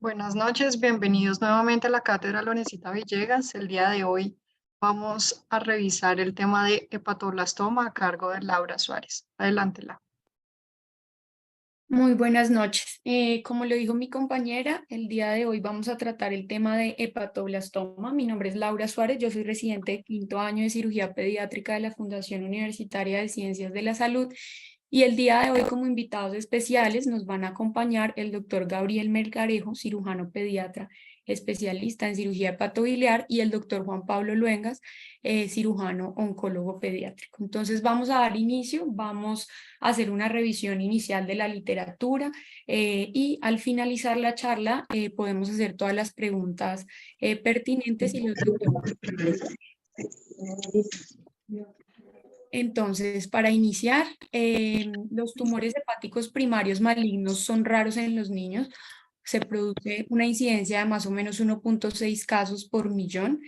Buenas noches, bienvenidos nuevamente a la Cátedra Lorencita Villegas. El día de hoy vamos a revisar el tema de hepatoblastoma a cargo de Laura Suárez. Adelante, Laura. Muy buenas noches. Como lo dijo mi compañera, el día de hoy vamos a tratar el tema de hepatoblastoma. Mi nombre es Laura Suárez, yo soy residente de quinto año de cirugía pediátrica de la Fundación Universitaria de Ciencias de la Salud y el día de hoy como invitados especiales nos van a acompañar el doctor Gabriel Melgarejo, cirujano pediatra especialista en cirugía hepatobiliar, y el doctor Juan Pablo Luengas, cirujano oncólogo pediátrico. Entonces vamos a dar inicio, vamos hacer una revisión inicial de la literatura y al finalizar la charla podemos hacer todas las preguntas pertinentes y los doctores. Entonces, para iniciar, los tumores hepáticos primarios malignos son raros en los niños. Se produce una incidencia de más o menos 1.6 casos por millón,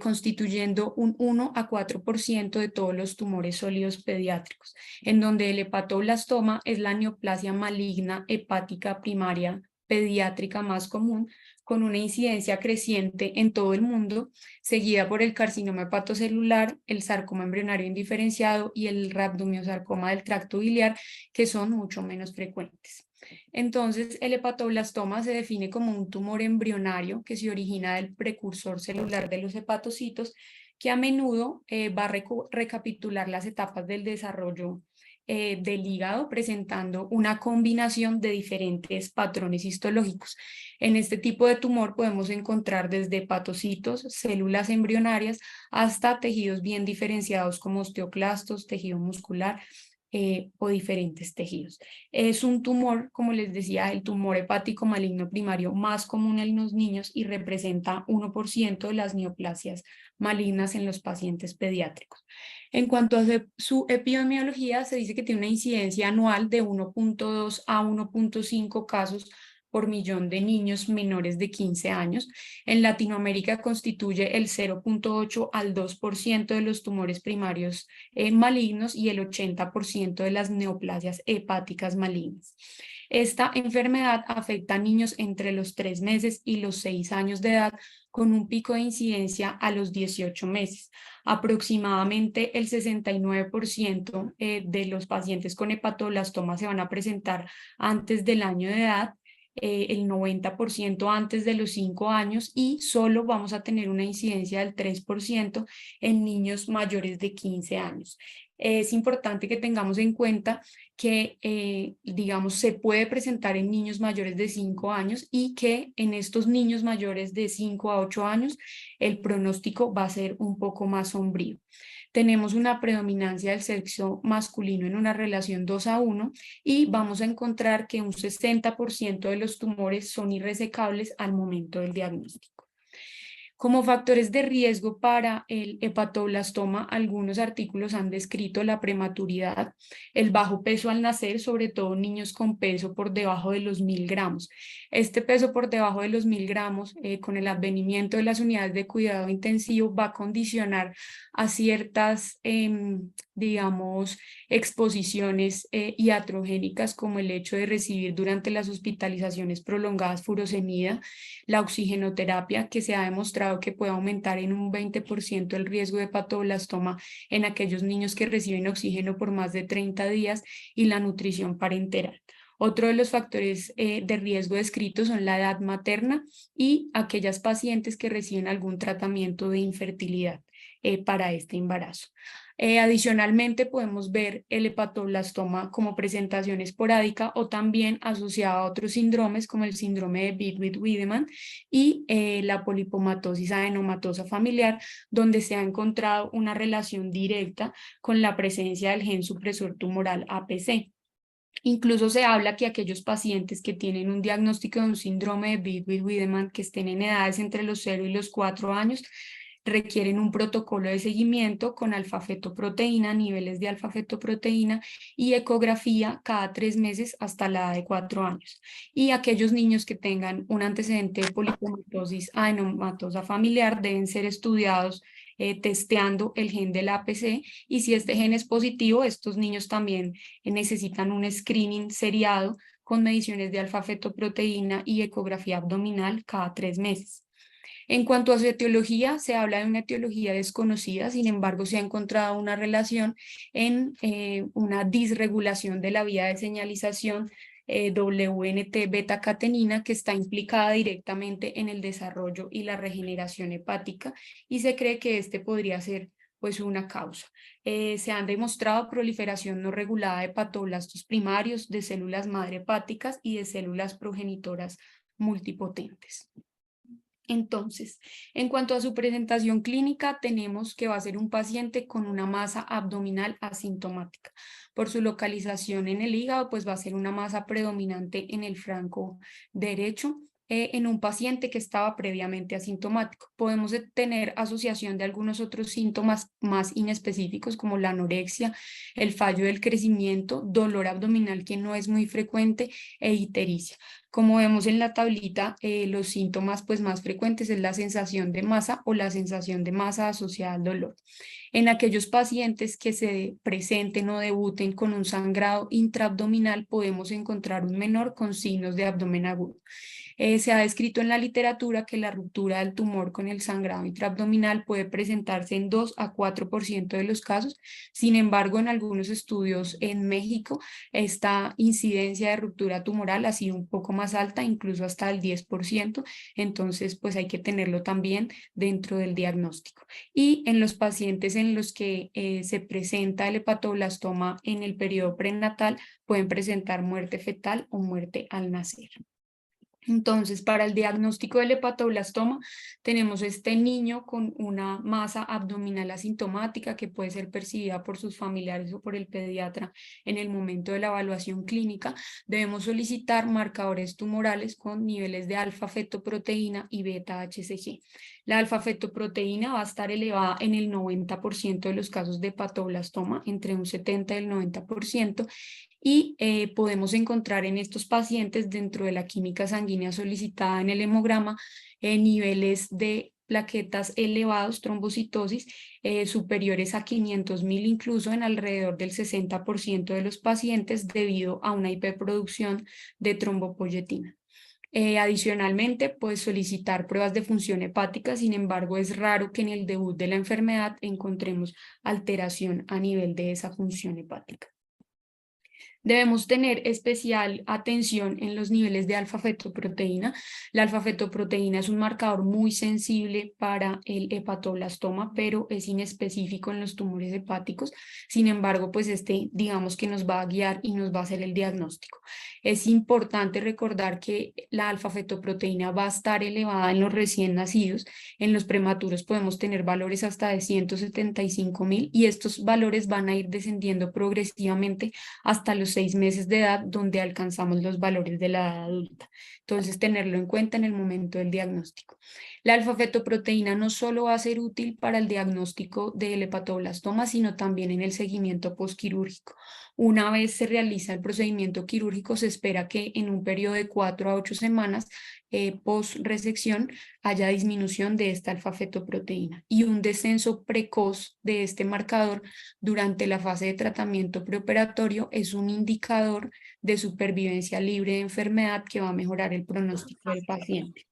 constituyendo un 1 a 4% de todos los tumores sólidos pediátricos, en donde el hepatoblastoma es la neoplasia maligna hepática primaria pediátrica más común, con una incidencia creciente en todo el mundo, seguida por el carcinoma hepatocelular, el sarcoma embrionario indiferenciado y el rhabdomyosarcoma del tracto biliar, que son mucho menos frecuentes. Entonces, el hepatoblastoma se define como un tumor embrionario que se origina del precursor celular de los hepatocitos, que a menudo va a recapitular las etapas del desarrollo del hígado, presentando una combinación de diferentes patrones histológicos. En este tipo de tumor podemos encontrar desde hepatocitos, células embrionarias, hasta tejidos bien diferenciados como osteoclastos, tejido muscular, o diferentes tejidos. Es un tumor, como les decía, el tumor hepático maligno primario más común en los niños y representa 1% de las neoplasias malignas en los pacientes pediátricos. En cuanto a su epidemiología, se dice que tiene una incidencia anual de 1.2 a 1.5 casos por millón de niños menores de 15 años. En Latinoamérica constituye el 0.8 al 2% de los tumores primarios malignos y el 80% de las neoplasias hepáticas malignas. Esta enfermedad afecta a niños entre los 3 meses y los 6 años de edad, con un pico de incidencia a los 18 meses. Aproximadamente el 69% de los pacientes con hepatoblastoma se van a presentar antes del año de edad, el 90% antes de los 5 años, y solo vamos a tener una incidencia del 3% en niños mayores de 15 años. Es importante que tengamos en cuenta que, digamos, se puede presentar en niños mayores de 5 años y que en estos niños mayores de 5 a 8 años el pronóstico va a ser un poco más sombrío. Tenemos una predominancia del sexo masculino en una relación 2:1 y vamos a encontrar que un 60% de los tumores son irresecables al momento del diagnóstico. Como factores de riesgo para el hepatoblastoma, algunos artículos han descrito la prematuridad, el bajo peso al nacer, sobre todo niños con peso por debajo de los 1000 gramos. Este peso por debajo de los 1000 gramos, con el advenimiento de las unidades de cuidado intensivo, va a condicionar a ciertas, digamos, exposiciones iatrogénicas, como el hecho de recibir durante las hospitalizaciones prolongadas furosemida, la oxigenoterapia, que se ha demostrado que puede aumentar en un 20% el riesgo de hepatoblastoma en aquellos niños que reciben oxígeno por más de 30 días, y la nutrición parenteral. Otro de los factores de riesgo descritos son la edad materna y aquellas pacientes que reciben algún tratamiento de infertilidad para este embarazo. Adicionalmente, podemos ver el hepatoblastoma como presentación esporádica o también asociada a otros síndromes como el síndrome de Big-Wiedemann y la polipomatosis adenomatosa familiar, donde se ha encontrado una relación directa con la presencia del gen supresor tumoral APC. Incluso se habla que aquellos pacientes que tienen un diagnóstico de un síndrome de Big-Wiedemann, que estén en edades entre los 0 y los 4 años, requieren un protocolo de seguimiento con alfa-fetoproteína, niveles de alfa-fetoproteína y ecografía cada 3 meses hasta la edad de 4 años. Y aquellos niños que tengan un antecedente de polipomatosis adenomatosa familiar deben ser estudiados testeando el gen del APC, y si este gen es positivo, estos niños también necesitan un screening seriado con mediciones de alfa-fetoproteína y ecografía abdominal cada 3 meses. En cuanto a su etiología, se habla de una etiología desconocida, sin embargo, se ha encontrado una relación en una disregulación de la vía de señalización WNT beta-catenina que está implicada directamente en el desarrollo y la regeneración hepática y se cree que este podría ser pues una causa. Se han demostrado proliferación no regulada de hepatoblastos primarios, de células madre hepáticas y de células progenitoras multipotentes. Entonces, en cuanto a su presentación clínica, tenemos que va a ser un paciente con una masa abdominal asintomática. Por su localización en el hígado, pues va a ser una masa predominante en el flanco derecho, en un paciente que estaba previamente asintomático. Podemos tener asociación de algunos otros síntomas más inespecíficos como la anorexia, el fallo del crecimiento, dolor abdominal que no es muy frecuente e ictericia. Como vemos en la tablita, los síntomas pues, más frecuentes es la sensación de masa o la sensación de masa asociada al dolor. En aquellos pacientes que se presenten o debuten con un sangrado intraabdominal, podemos encontrar un menor con signos de abdomen agudo. Se ha descrito en la literatura que la ruptura del tumor con el sangrado intraabdominal puede presentarse en 2 a 4% de los casos. Sin embargo, en algunos estudios en México, esta incidencia de ruptura tumoral ha sido un poco más alta, incluso hasta el 10%. Entonces, pues hay que tenerlo también dentro del diagnóstico. Y en los pacientes en los que se presenta el hepatoblastoma en el periodo prenatal, pueden presentar muerte fetal o muerte al nacer. Entonces, para el diagnóstico del hepatoblastoma, tenemos este niño con una masa abdominal asintomática que puede ser percibida por sus familiares o por el pediatra en el momento de la evaluación clínica. Debemos solicitar marcadores tumorales con niveles de alfa-fetoproteína y beta-HCG. La alfa-fetoproteína va a estar elevada en el 90% de los casos de hepatoblastoma, entre un 70 y el 90%, y podemos encontrar en estos pacientes dentro de la química sanguínea solicitada en el hemograma niveles de plaquetas elevados, trombocitosis, superiores a 500.000, incluso en alrededor del 60% de los pacientes debido a una hiperproducción de trombopoyetina. Adicionalmente, pues solicitar pruebas de función hepática, sin embargo, es raro que en el debut de la enfermedad encontremos alteración a nivel de esa función hepática. Debemos tener especial atención en los niveles de alfa-fetoproteína. La alfa-fetoproteína es un marcador muy sensible para el hepatoblastoma, pero es inespecífico en los tumores hepáticos. Sin embargo, pues digamos que nos va a guiar y nos va a hacer el diagnóstico. Es importante recordar que la alfa-fetoproteína va a estar elevada en los recién nacidos. En los prematuros podemos tener valores hasta de 175.000 y estos valores van a ir descendiendo progresivamente hasta los 6 meses de edad, donde alcanzamos los valores de la edad adulta. Entonces, tenerlo en cuenta en el momento del diagnóstico. La alfa-fetoproteína no solo va a ser útil para el diagnóstico del hepatoblastoma, sino también en el seguimiento postquirúrgico. Una vez se realiza el procedimiento quirúrgico, se espera que en un periodo de 4 a 8 semanas post-resección haya disminución de esta alfa-fetoproteína y un descenso precoz de este marcador durante la fase de tratamiento preoperatorio es un indicador de supervivencia libre de enfermedad que va a mejorar el pronóstico del paciente.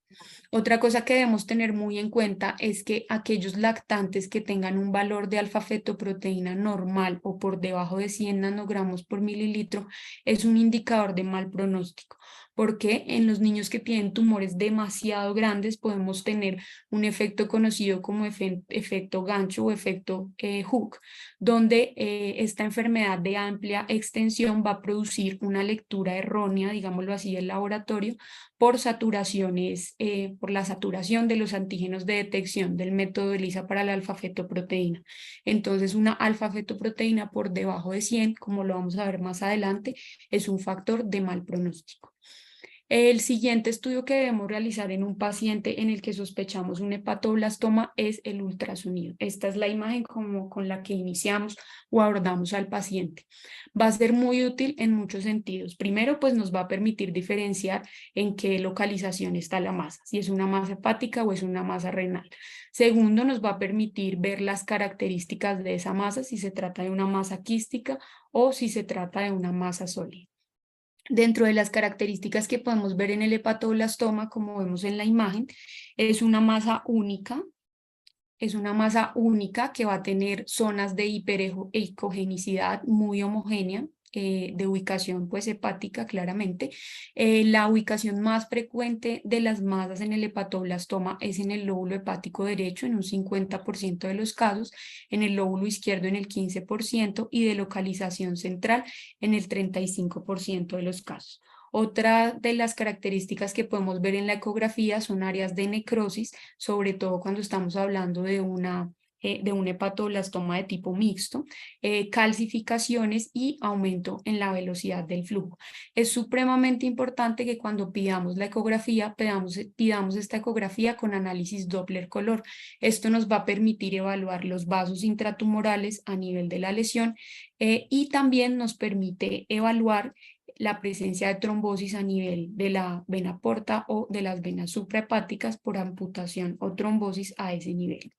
Otra cosa que debemos tener muy en cuenta es que aquellos lactantes que tengan un valor de alfa-fetoproteína normal o por debajo de 100 nanogramos por mililitro es un indicador de mal pronóstico, porque en los niños que tienen tumores demasiado grandes podemos tener un efecto conocido como efecto gancho o efecto Hook, donde esta enfermedad de amplia extensión va a producir una lectura errónea, digámoslo así, del laboratorio por saturaciones, por la saturación de los antígenos de detección del método ELISA para la alfa-fetoproteína. Entonces, una alfa-fetoproteína por debajo de 100, como lo vamos a ver más adelante, es un factor de mal pronóstico. El siguiente estudio que debemos realizar en un paciente en el que sospechamos un hepatoblastoma es el ultrasonido. Esta es la imagen con la que iniciamos o abordamos al paciente. Va a ser muy útil en muchos sentidos. Primero, pues nos va a permitir diferenciar en qué localización está la masa, si es una masa hepática o es una masa renal. Segundo, nos va a permitir ver las características de esa masa, si se trata de una masa quística o si se trata de una masa sólida. Dentro de las características que podemos ver en el hepatoblastoma, como vemos en la imagen, es una masa única. Es una masa única que va a tener zonas de hiperecogenicidad muy homogénea, de ubicación pues hepática claramente. La ubicación más frecuente de las masas en el hepatoblastoma es en el lóbulo hepático derecho en un 50% de los casos, en el lóbulo izquierdo en el 15% y de localización central en el 35% de los casos. Otra de las características que podemos ver en la ecografía son áreas de necrosis, sobre todo cuando estamos hablando de un hepatoblastoma de tipo mixto, calcificaciones y aumento en la velocidad del flujo. Es supremamente importante que cuando pidamos la ecografía, pidamos esta ecografía con análisis Doppler color. Esto nos va a permitir evaluar los vasos intratumorales a nivel de la lesión y también nos permite evaluar la presencia de trombosis a nivel de la vena porta o de las venas suprahepáticas por amputación o trombosis a ese nivel.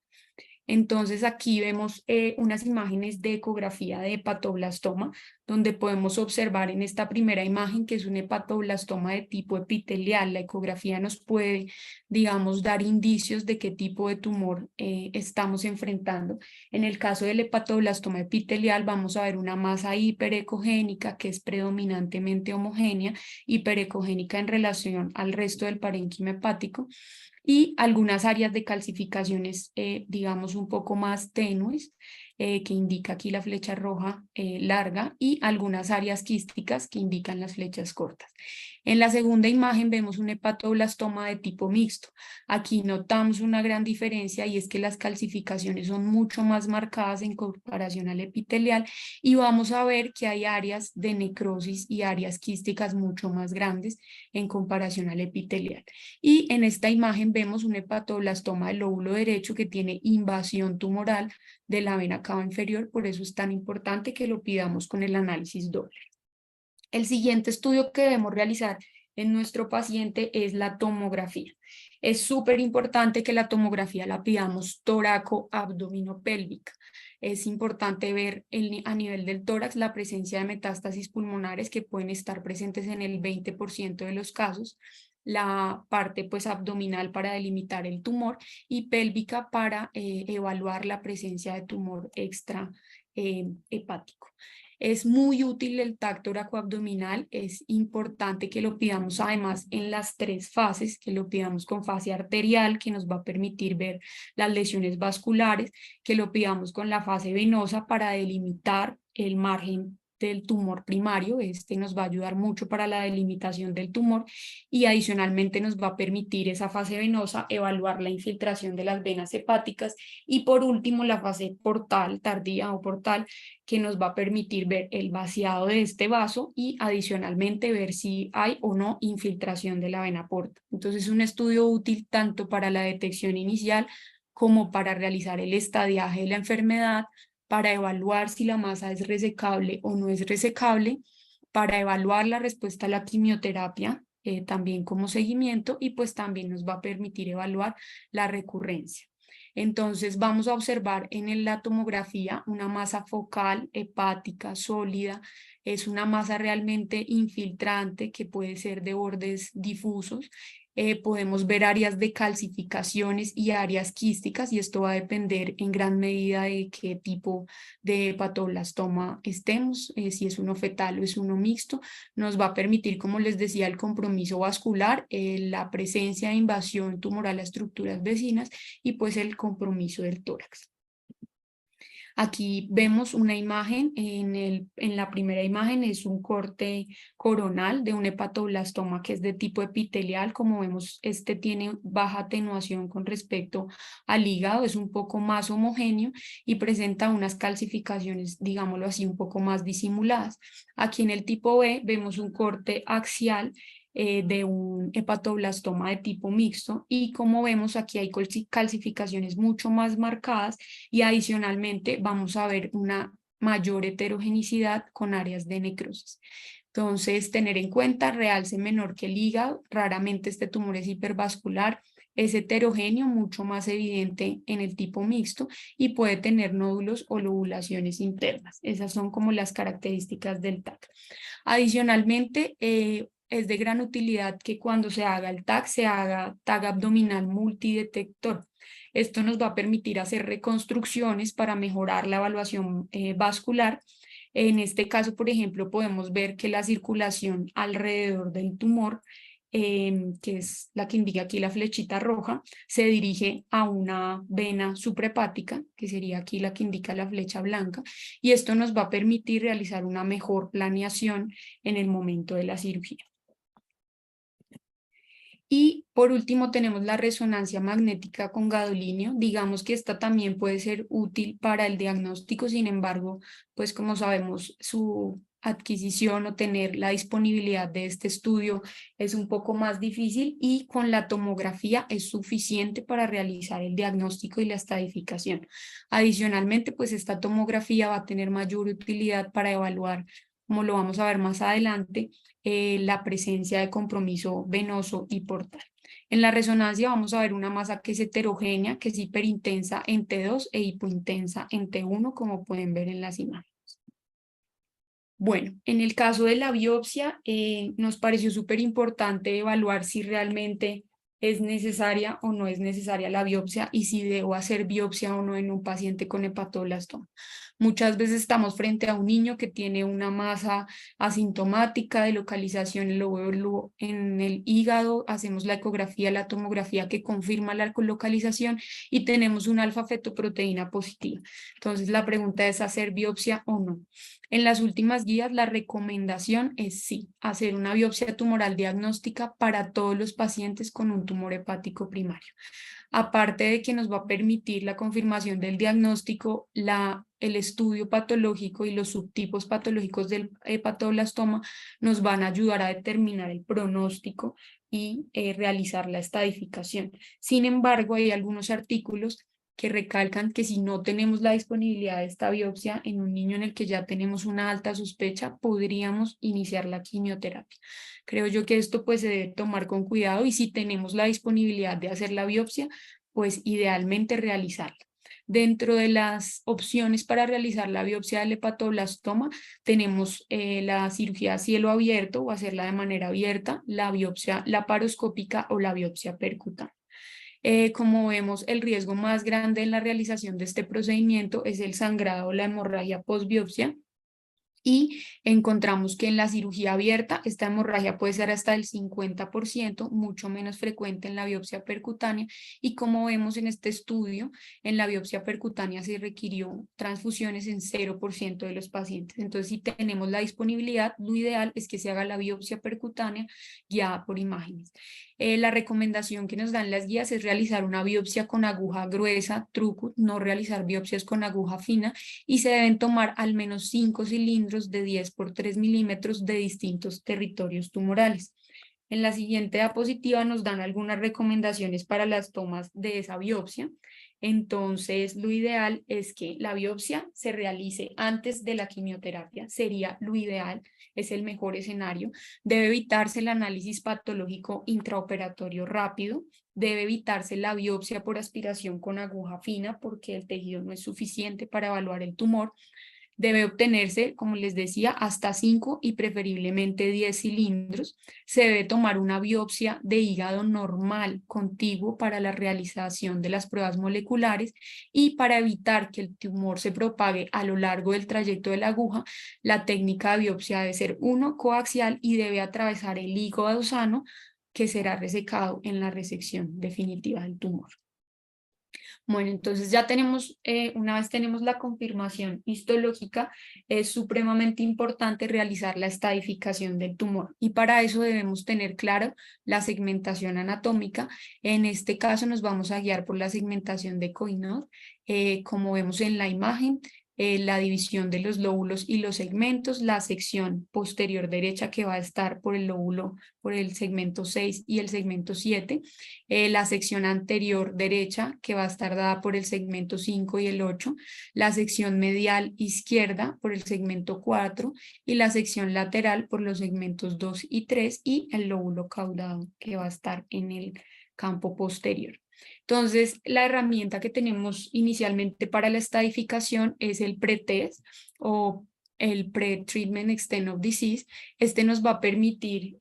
Entonces aquí vemos unas imágenes de ecografía de hepatoblastoma, donde podemos observar en esta primera imagen que es un hepatoblastoma de tipo epitelial. La ecografía nos puede, digamos, dar indicios de qué tipo de tumor estamos enfrentando. En el caso del hepatoblastoma epitelial vamos a ver una masa hiperecogénica que es predominantemente homogénea, hiperecogénica en relación al resto del parénquima hepático, y algunas áreas de calcificaciones, digamos, un poco más tenues, que indica aquí la flecha roja larga, y algunas áreas quísticas que indican las flechas cortas. En la segunda imagen vemos un hepatoblastoma de tipo mixto. Aquí notamos una gran diferencia y es que las calcificaciones son mucho más marcadas en comparación al epitelial y vamos a ver que hay áreas de necrosis y áreas quísticas mucho más grandes en comparación al epitelial. Y en esta imagen vemos un hepatoblastoma del lóbulo derecho que tiene invasión tumoral de la vena cava inferior, por eso es tan importante que lo pidamos con el análisis Doppler. El siguiente estudio que debemos realizar en nuestro paciente es la tomografía. Es súper importante que la tomografía la pidamos toraco-abdominopélvica. Es importante ver a nivel del tórax la presencia de metástasis pulmonares que pueden estar presentes en el 20% de los casos, la parte pues abdominal para delimitar el tumor y pélvica para evaluar la presencia de tumor extra hepático. Es muy útil el tacto toracoabdominal, es importante que lo pidamos además en las 3 fases, que lo pidamos con fase arterial, que nos va a permitir ver las lesiones vasculares, que lo pidamos con la fase venosa para delimitar el margen del tumor primario. Este nos va a ayudar mucho para la delimitación del tumor y adicionalmente nos va a permitir esa fase venosa evaluar la infiltración de las venas hepáticas y por último la fase portal, tardía o portal, que nos va a permitir ver el vaciado de este vaso y adicionalmente ver si hay o no infiltración de la vena porta. Entonces es un estudio útil tanto para la detección inicial como para realizar el estadiaje de la enfermedad, para evaluar si la masa es resecable o no es resecable, para evaluar la respuesta a la quimioterapia, también como seguimiento, y pues también nos va a permitir evaluar la recurrencia. Entonces vamos a observar en la tomografía una masa focal hepática sólida. Es una masa realmente infiltrante que puede ser de bordes difusos. Podemos ver áreas de calcificaciones y áreas quísticas y esto va a depender en gran medida de qué tipo de hepatoblastoma estemos, si es uno fetal o es uno mixto. Nos va a permitir, como les decía, el compromiso vascular, la presencia de invasión tumoral a estructuras vecinas y pues el compromiso del tórax. Aquí vemos una imagen, en la primera imagen es un corte coronal de un hepatoblastoma que es de tipo epitelial. Como vemos, este tiene baja atenuación con respecto al hígado, es un poco más homogéneo y presenta unas calcificaciones, digámoslo así, un poco más disimuladas. Aquí en el tipo B vemos un corte axial de un hepatoblastoma de tipo mixto y como vemos aquí hay calcificaciones mucho más marcadas y adicionalmente vamos a ver una mayor heterogenicidad con áreas de necrosis. Entonces, tener en cuenta realce menor que el hígado, raramente este tumor es hipervascular, Es heterogéneo, mucho más evidente en el tipo mixto y puede tener nódulos o lobulaciones internas. Esas son como las características del TAC. Adicionalmente, es de gran utilidad que cuando se haga el TAC, se haga TAC abdominal multidetector. Esto nos va a permitir hacer reconstrucciones para mejorar la evaluación vascular. En este caso, por ejemplo, podemos ver que la circulación alrededor del tumor, que es la que indica aquí la flechita roja, se dirige a una vena suprahepática, que sería aquí la que indica la flecha blanca, y esto nos va a permitir realizar una mejor planeación en el momento de la cirugía. Y por último tenemos la resonancia magnética con gadolinio. Digamos que esta también puede ser útil para el diagnóstico, sin embargo, pues como sabemos, su adquisición o tener la disponibilidad de este estudio es un poco más difícil y con la tomografía es suficiente para realizar el diagnóstico y la estadificación. Adicionalmente, pues esta tomografía va a tener mayor utilidad para evaluar, como lo vamos a ver más adelante, la presencia de compromiso venoso y portal. En la resonancia vamos a ver una masa que es heterogénea, que es hiperintensa en T2 e hipointensa en T1, como pueden ver en las imágenes. Bueno, en el caso de la biopsia, nos pareció súper importante evaluar si realmente es necesaria o no es necesaria la biopsia y si debo hacer biopsia o no en un paciente con hepatoblastoma. Muchas veces estamos frente a un niño que tiene una masa asintomática de localización en en el hígado, hacemos la ecografía, la tomografía que confirma la localización y tenemos una alfa-fetoproteína positiva. Entonces la pregunta es hacer biopsia o no. En las últimas guías, la recomendación es sí, hacer una biopsia tumoral diagnóstica para todos los pacientes con un tumor hepático primario. Aparte de que nos va a permitir la confirmación del diagnóstico, el estudio patológico y los subtipos patológicos del hepatoblastoma nos van a ayudar a determinar el pronóstico y realizar la estadificación. Sin embargo, hay algunos artículos que recalcan que si no tenemos la disponibilidad de esta biopsia en un niño en el que ya tenemos una alta sospecha, podríamos iniciar la quimioterapia. Creo yo que esto pues se debe tomar con cuidado y si tenemos la disponibilidad de hacer la biopsia, pues idealmente realizarla. Dentro de las opciones para realizar la biopsia del hepatoblastoma, tenemos la cirugía a cielo abierto o hacerla de manera abierta, la biopsia laparoscópica o la biopsia percutánea. Como vemos, el riesgo más grande en la realización de este procedimiento es el sangrado o la hemorragia postbiopsia. Y encontramos que en la cirugía abierta esta hemorragia puede ser hasta el 50%, mucho menos frecuente en la biopsia percutánea. Y como vemos en este estudio, en la biopsia percutánea se requirió transfusiones en 0% de los pacientes. Entonces, si tenemos la disponibilidad, lo ideal es que se haga la biopsia percutánea guiada por imágenes. La recomendación que nos dan las guías es realizar una biopsia con aguja gruesa, truco, no realizar biopsias con aguja fina, y se deben tomar al menos 5 cilindros de 10 por 3 milímetros de distintos territorios tumorales. En la siguiente diapositiva nos dan algunas recomendaciones para las tomas de esa biopsia. Entonces, lo ideal es que la biopsia se realice antes de la quimioterapia, sería lo ideal, es el mejor escenario. Debe evitarse el análisis patológico intraoperatorio rápido, debe evitarse la biopsia por aspiración con aguja fina porque el tejido no es suficiente para evaluar el tumor. Debe obtenerse, como les decía, hasta 5 y preferiblemente 10 cilindros. Se debe tomar una biopsia de hígado normal, contiguo, para la realización de las pruebas moleculares y para evitar que el tumor se propague a lo largo del trayecto de la aguja, la técnica de biopsia debe ser coaxial y debe atravesar el hígado sano que será resecado en la resección definitiva del tumor. Bueno, entonces ya tenemos, una vez tenemos la confirmación histológica, es supremamente importante realizar la estadificación del tumor y para eso debemos tener claro la segmentación anatómica. En este caso nos vamos a guiar por la segmentación de Koinod, como vemos en la imagen. La división de los lóbulos y los segmentos, la sección posterior derecha que va a estar por el lóbulo, por el segmento 6 y el segmento 7, la sección anterior derecha que va a estar dada por el segmento 5 y el 8, la sección medial izquierda por el segmento 4 y la sección lateral por los segmentos 2 y 3 y el lóbulo caudado que va a estar en el campo posterior. Entonces, la herramienta que tenemos inicialmente para la estadificación es el pretest o el pre-treatment extent of disease. Este nos va a permitir,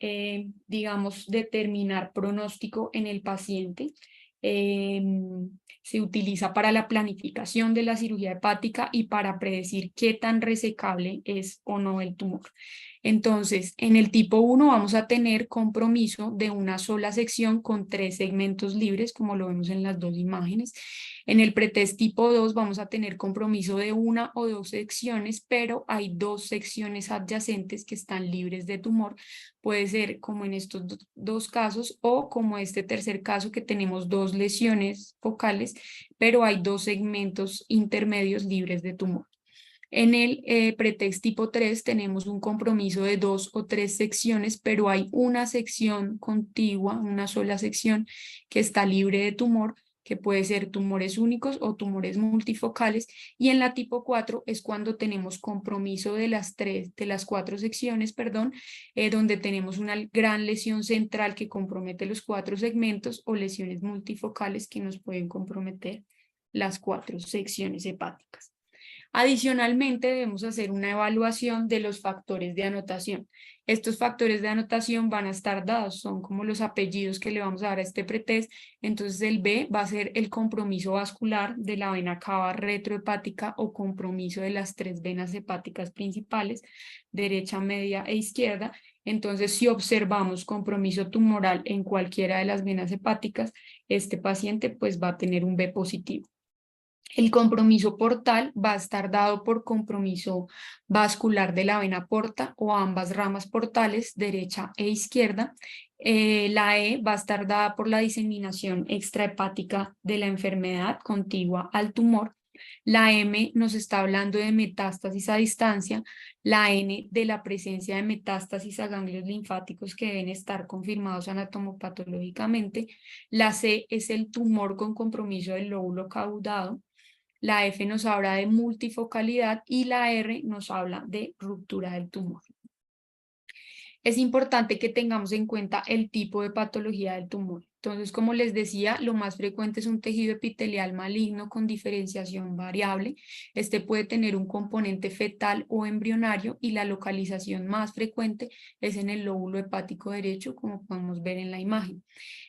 digamos, determinar pronóstico en el paciente. Se utiliza para la planificación de la cirugía hepática y para predecir qué tan resecable es o no el tumor. Entonces, en el tipo 1 vamos a tener compromiso de una sola sección con 3 segmentos libres, como lo vemos en las dos imágenes. En el pretest tipo 2 vamos a tener compromiso de una o dos secciones, pero hay 2 secciones adyacentes que están libres de tumor. Puede ser como en estos dos casos o como este tercer caso que tenemos 2 lesiones focales, pero hay 2 segmentos intermedios libres de tumor. En el pretest tipo 3 tenemos un compromiso de 2 o 3 secciones, pero hay una sección contigua, una sola sección que está libre de tumor, que puede ser tumores únicos o tumores multifocales. Y en la tipo 4 es cuando tenemos compromiso de las 4 secciones, perdón, donde tenemos una gran lesión central que compromete los 4 segmentos o lesiones multifocales que nos pueden comprometer las 4 secciones hepáticas. Adicionalmente, debemos hacer una evaluación de los factores de anotación. Estos factores de anotación van a estar dados, son como los apellidos que le vamos a dar a este pretest. Entonces, el B va a ser el compromiso vascular de la vena cava retrohepática o compromiso de las 3 venas hepáticas principales, derecha, media e izquierda. Entonces, si observamos compromiso tumoral en cualquiera de las venas hepáticas, este paciente pues va a tener un B positivo. El compromiso portal va a estar dado por compromiso vascular de la vena porta o ambas ramas portales, derecha e izquierda. La E va a estar dada por la diseminación extrahepática de la enfermedad contigua al tumor. La M nos está hablando de metástasis a distancia. La N de la presencia de metástasis a ganglios linfáticos que deben estar confirmados anatomopatológicamente. La C es el tumor con compromiso del lóbulo caudado. La F nos habla de multifocalidad y la R nos habla de ruptura del tumor. Es importante que tengamos en cuenta el tipo de patología del tumor. Entonces, como les decía, lo más frecuente es un tejido epitelial maligno con diferenciación variable. Este puede tener un componente fetal o embrionario y la localización más frecuente es en el lóbulo hepático derecho, como podemos ver en la imagen.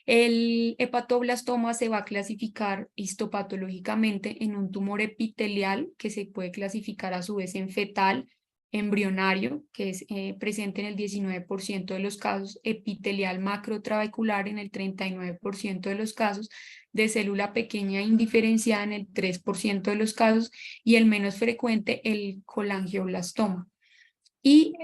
El hepatoblastoma se va a clasificar histopatológicamente en un tumor epitelial que se puede clasificar a su vez en fetal, embrionario, que es presente en el 19% de los casos, epitelial macrotrabecular en el 39% de los casos, de célula pequeña indiferenciada en el 3% de los casos y el menos frecuente, el colangioblastoma. Y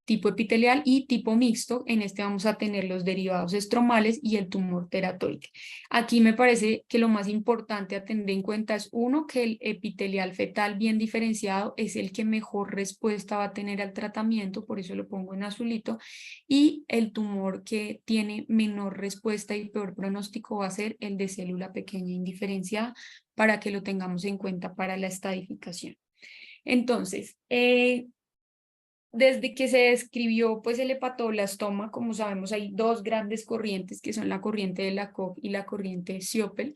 tipo epitelial y tipo mixto, en este vamos a tener los derivados estromales y el tumor teratoide. Aquí me parece que lo más importante a tener en cuenta es uno, que el epitelial fetal bien diferenciado es el que mejor respuesta va a tener al tratamiento, por eso lo pongo en azulito, y el tumor que tiene menor respuesta y peor pronóstico va a ser el de célula pequeña indiferenciada, para que lo tengamos en cuenta para la estadificación. Entonces, desde que se describió pues el hepatoblastoma, como sabemos, hay 2 grandes corrientes que son la corriente de la Koch y la corriente Siopel.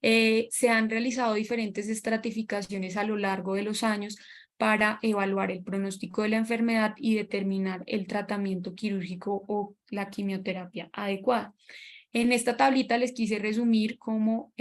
Se han realizado diferentes estratificaciones a lo largo de los años para evaluar el pronóstico de la enfermedad y determinar el tratamiento quirúrgico o la quimioterapia adecuada. En esta tablita les quise resumir como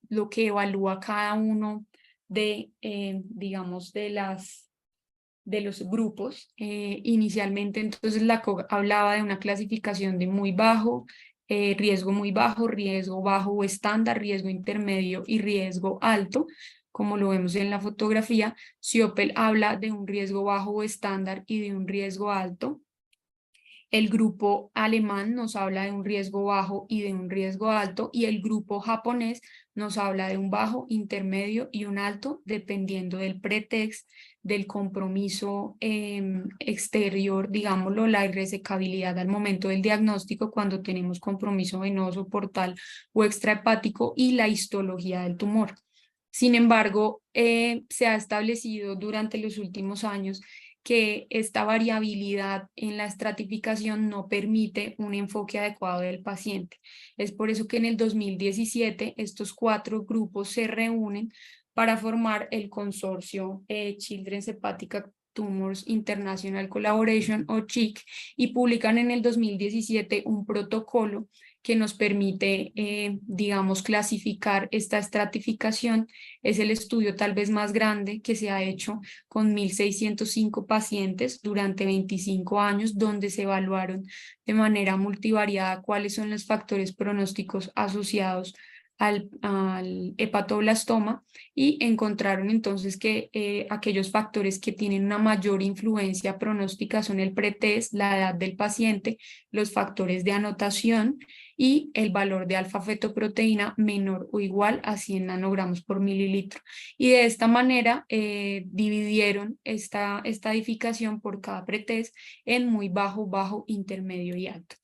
lo que evalúa cada uno de, digamos, de los grupos. Inicialmente, entonces, la COG hablaba de una clasificación de muy bajo, riesgo muy bajo, riesgo bajo o estándar, riesgo intermedio y riesgo alto, como lo vemos en la fotografía. Siopel habla de un riesgo bajo o estándar y de un riesgo alto. El grupo alemán nos habla de un riesgo bajo y de un riesgo alto, y el grupo japonés nos habla de un bajo, intermedio y un alto, dependiendo del pretext, del compromiso exterior, digámoslo, la irresecabilidad al momento del diagnóstico cuando tenemos compromiso venoso, portal o extrahepático, y la histología del tumor. Sin embargo, se ha establecido durante los últimos años que esta variabilidad en la estratificación no permite un enfoque adecuado del paciente. Es por eso que en el 2017 estos 4 grupos se reúnen para formar el consorcio Children's Hepatic Tumors International Collaboration o CHIC y publican en el 2017 un protocolo que nos permite, digamos, clasificar esta estratificación. Es el estudio tal vez más grande que se ha hecho con 1.605 pacientes durante 25 años, donde se evaluaron de manera multivariada cuáles son los factores pronósticos asociados al hepatoblastoma y encontraron entonces que aquellos factores que tienen una mayor influencia pronóstica son el pretest, la edad del paciente, los factores de anotación y el valor de alfa-fetoproteína menor o igual a 100 nanogramos por mililitro. Y de esta manera dividieron esta edificación por cada pretest en muy bajo, bajo, intermedio y alto.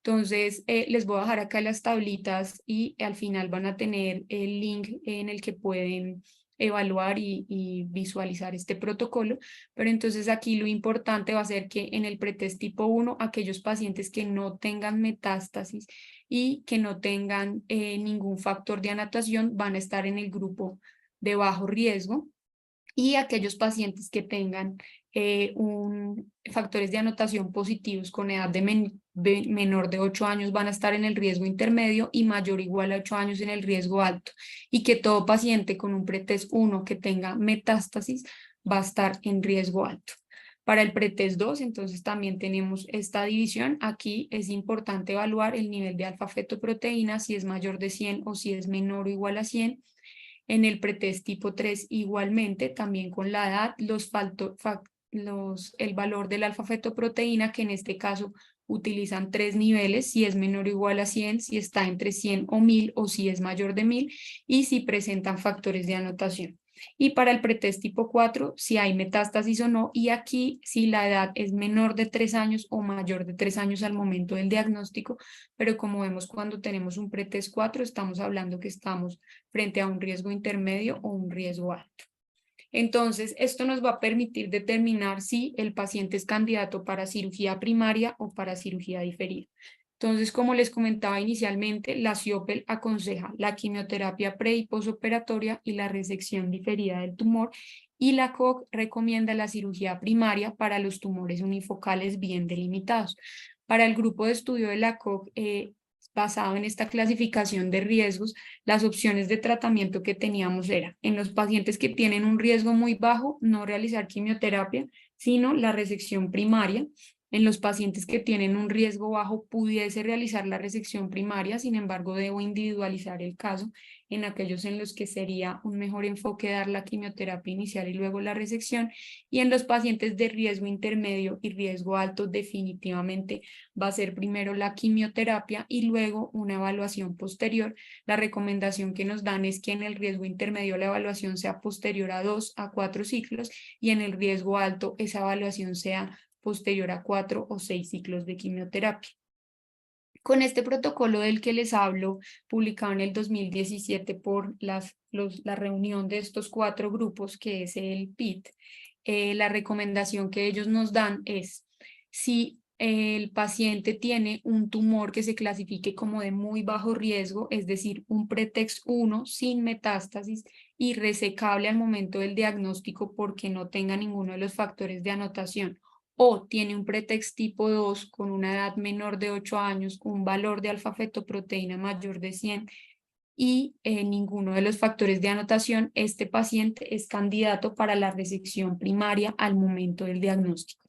Entonces, les voy a dejar acá las tablitas y al final van a tener el link en el que pueden evaluar y visualizar este protocolo, pero entonces aquí lo importante va a ser que en el pretest tipo 1, aquellos pacientes que no tengan metástasis y que no tengan ningún factor de anotación van a estar en el grupo de bajo riesgo, y aquellos pacientes que tengan factores de anotación positivos con edad menor de 8 años van a estar en el riesgo intermedio y mayor o igual a 8 años en el riesgo alto, y que todo paciente con un pretest 1 que tenga metástasis va a estar en riesgo alto. Para el pretest 2, entonces también tenemos esta división. Aquí es importante evaluar el nivel de alfa-fetoproteína, si es mayor de 100 o si es menor o igual a 100. En el pretest tipo 3 igualmente, también con la edad, el valor de la alfa-fetoproteína, que en este caso utilizan 3 niveles, si es menor o igual a 100, si está entre 100 o 1000 o si es mayor de 1000 y si presentan factores de anotación. Y para el pretest tipo 4, si hay metástasis o no, y aquí si la edad es menor de 3 años o mayor de 3 años al momento del diagnóstico, pero como vemos cuando tenemos un pretest 4, estamos hablando que estamos frente a un riesgo intermedio o un riesgo alto. Entonces, esto nos va a permitir determinar si el paciente es candidato para cirugía primaria o para cirugía diferida. Entonces, como les comentaba inicialmente, la CIOPEL aconseja la quimioterapia pre y posoperatoria y la resección diferida del tumor, y la COG recomienda la cirugía primaria para los tumores unifocales bien delimitados. Para el grupo de estudio de la COG, basado en esta clasificación de riesgos, las opciones de tratamiento que teníamos era, en los pacientes que tienen un riesgo muy bajo, no realizar quimioterapia, sino la resección primaria. En los pacientes que tienen un riesgo bajo pudiese realizar la resección primaria, sin embargo debo individualizar el caso. En aquellos en los que sería un mejor enfoque dar la quimioterapia inicial y luego la resección, y en los pacientes de riesgo intermedio y riesgo alto definitivamente va a ser primero la quimioterapia y luego una evaluación posterior. La recomendación que nos dan es que en el riesgo intermedio la evaluación sea posterior a 2 a 4 ciclos y en el riesgo alto esa evaluación sea posterior a 4 o 6 ciclos de quimioterapia. Con este protocolo del que les hablo, publicado en el 2017 por la reunión de estos 4 grupos, que es el PIT, la recomendación que ellos nos dan es, si el paciente tiene un tumor que se clasifique como de muy bajo riesgo, es decir, un pretest 1 sin metástasis y resecable al momento del diagnóstico porque no tenga ninguno de los factores de anotación, o tiene un pretest tipo 2 con una edad menor de 8 años, un valor de alfa-fetoproteína mayor de 100 y ninguno de los factores de anotación, este paciente es candidato para la resección primaria al momento del diagnóstico.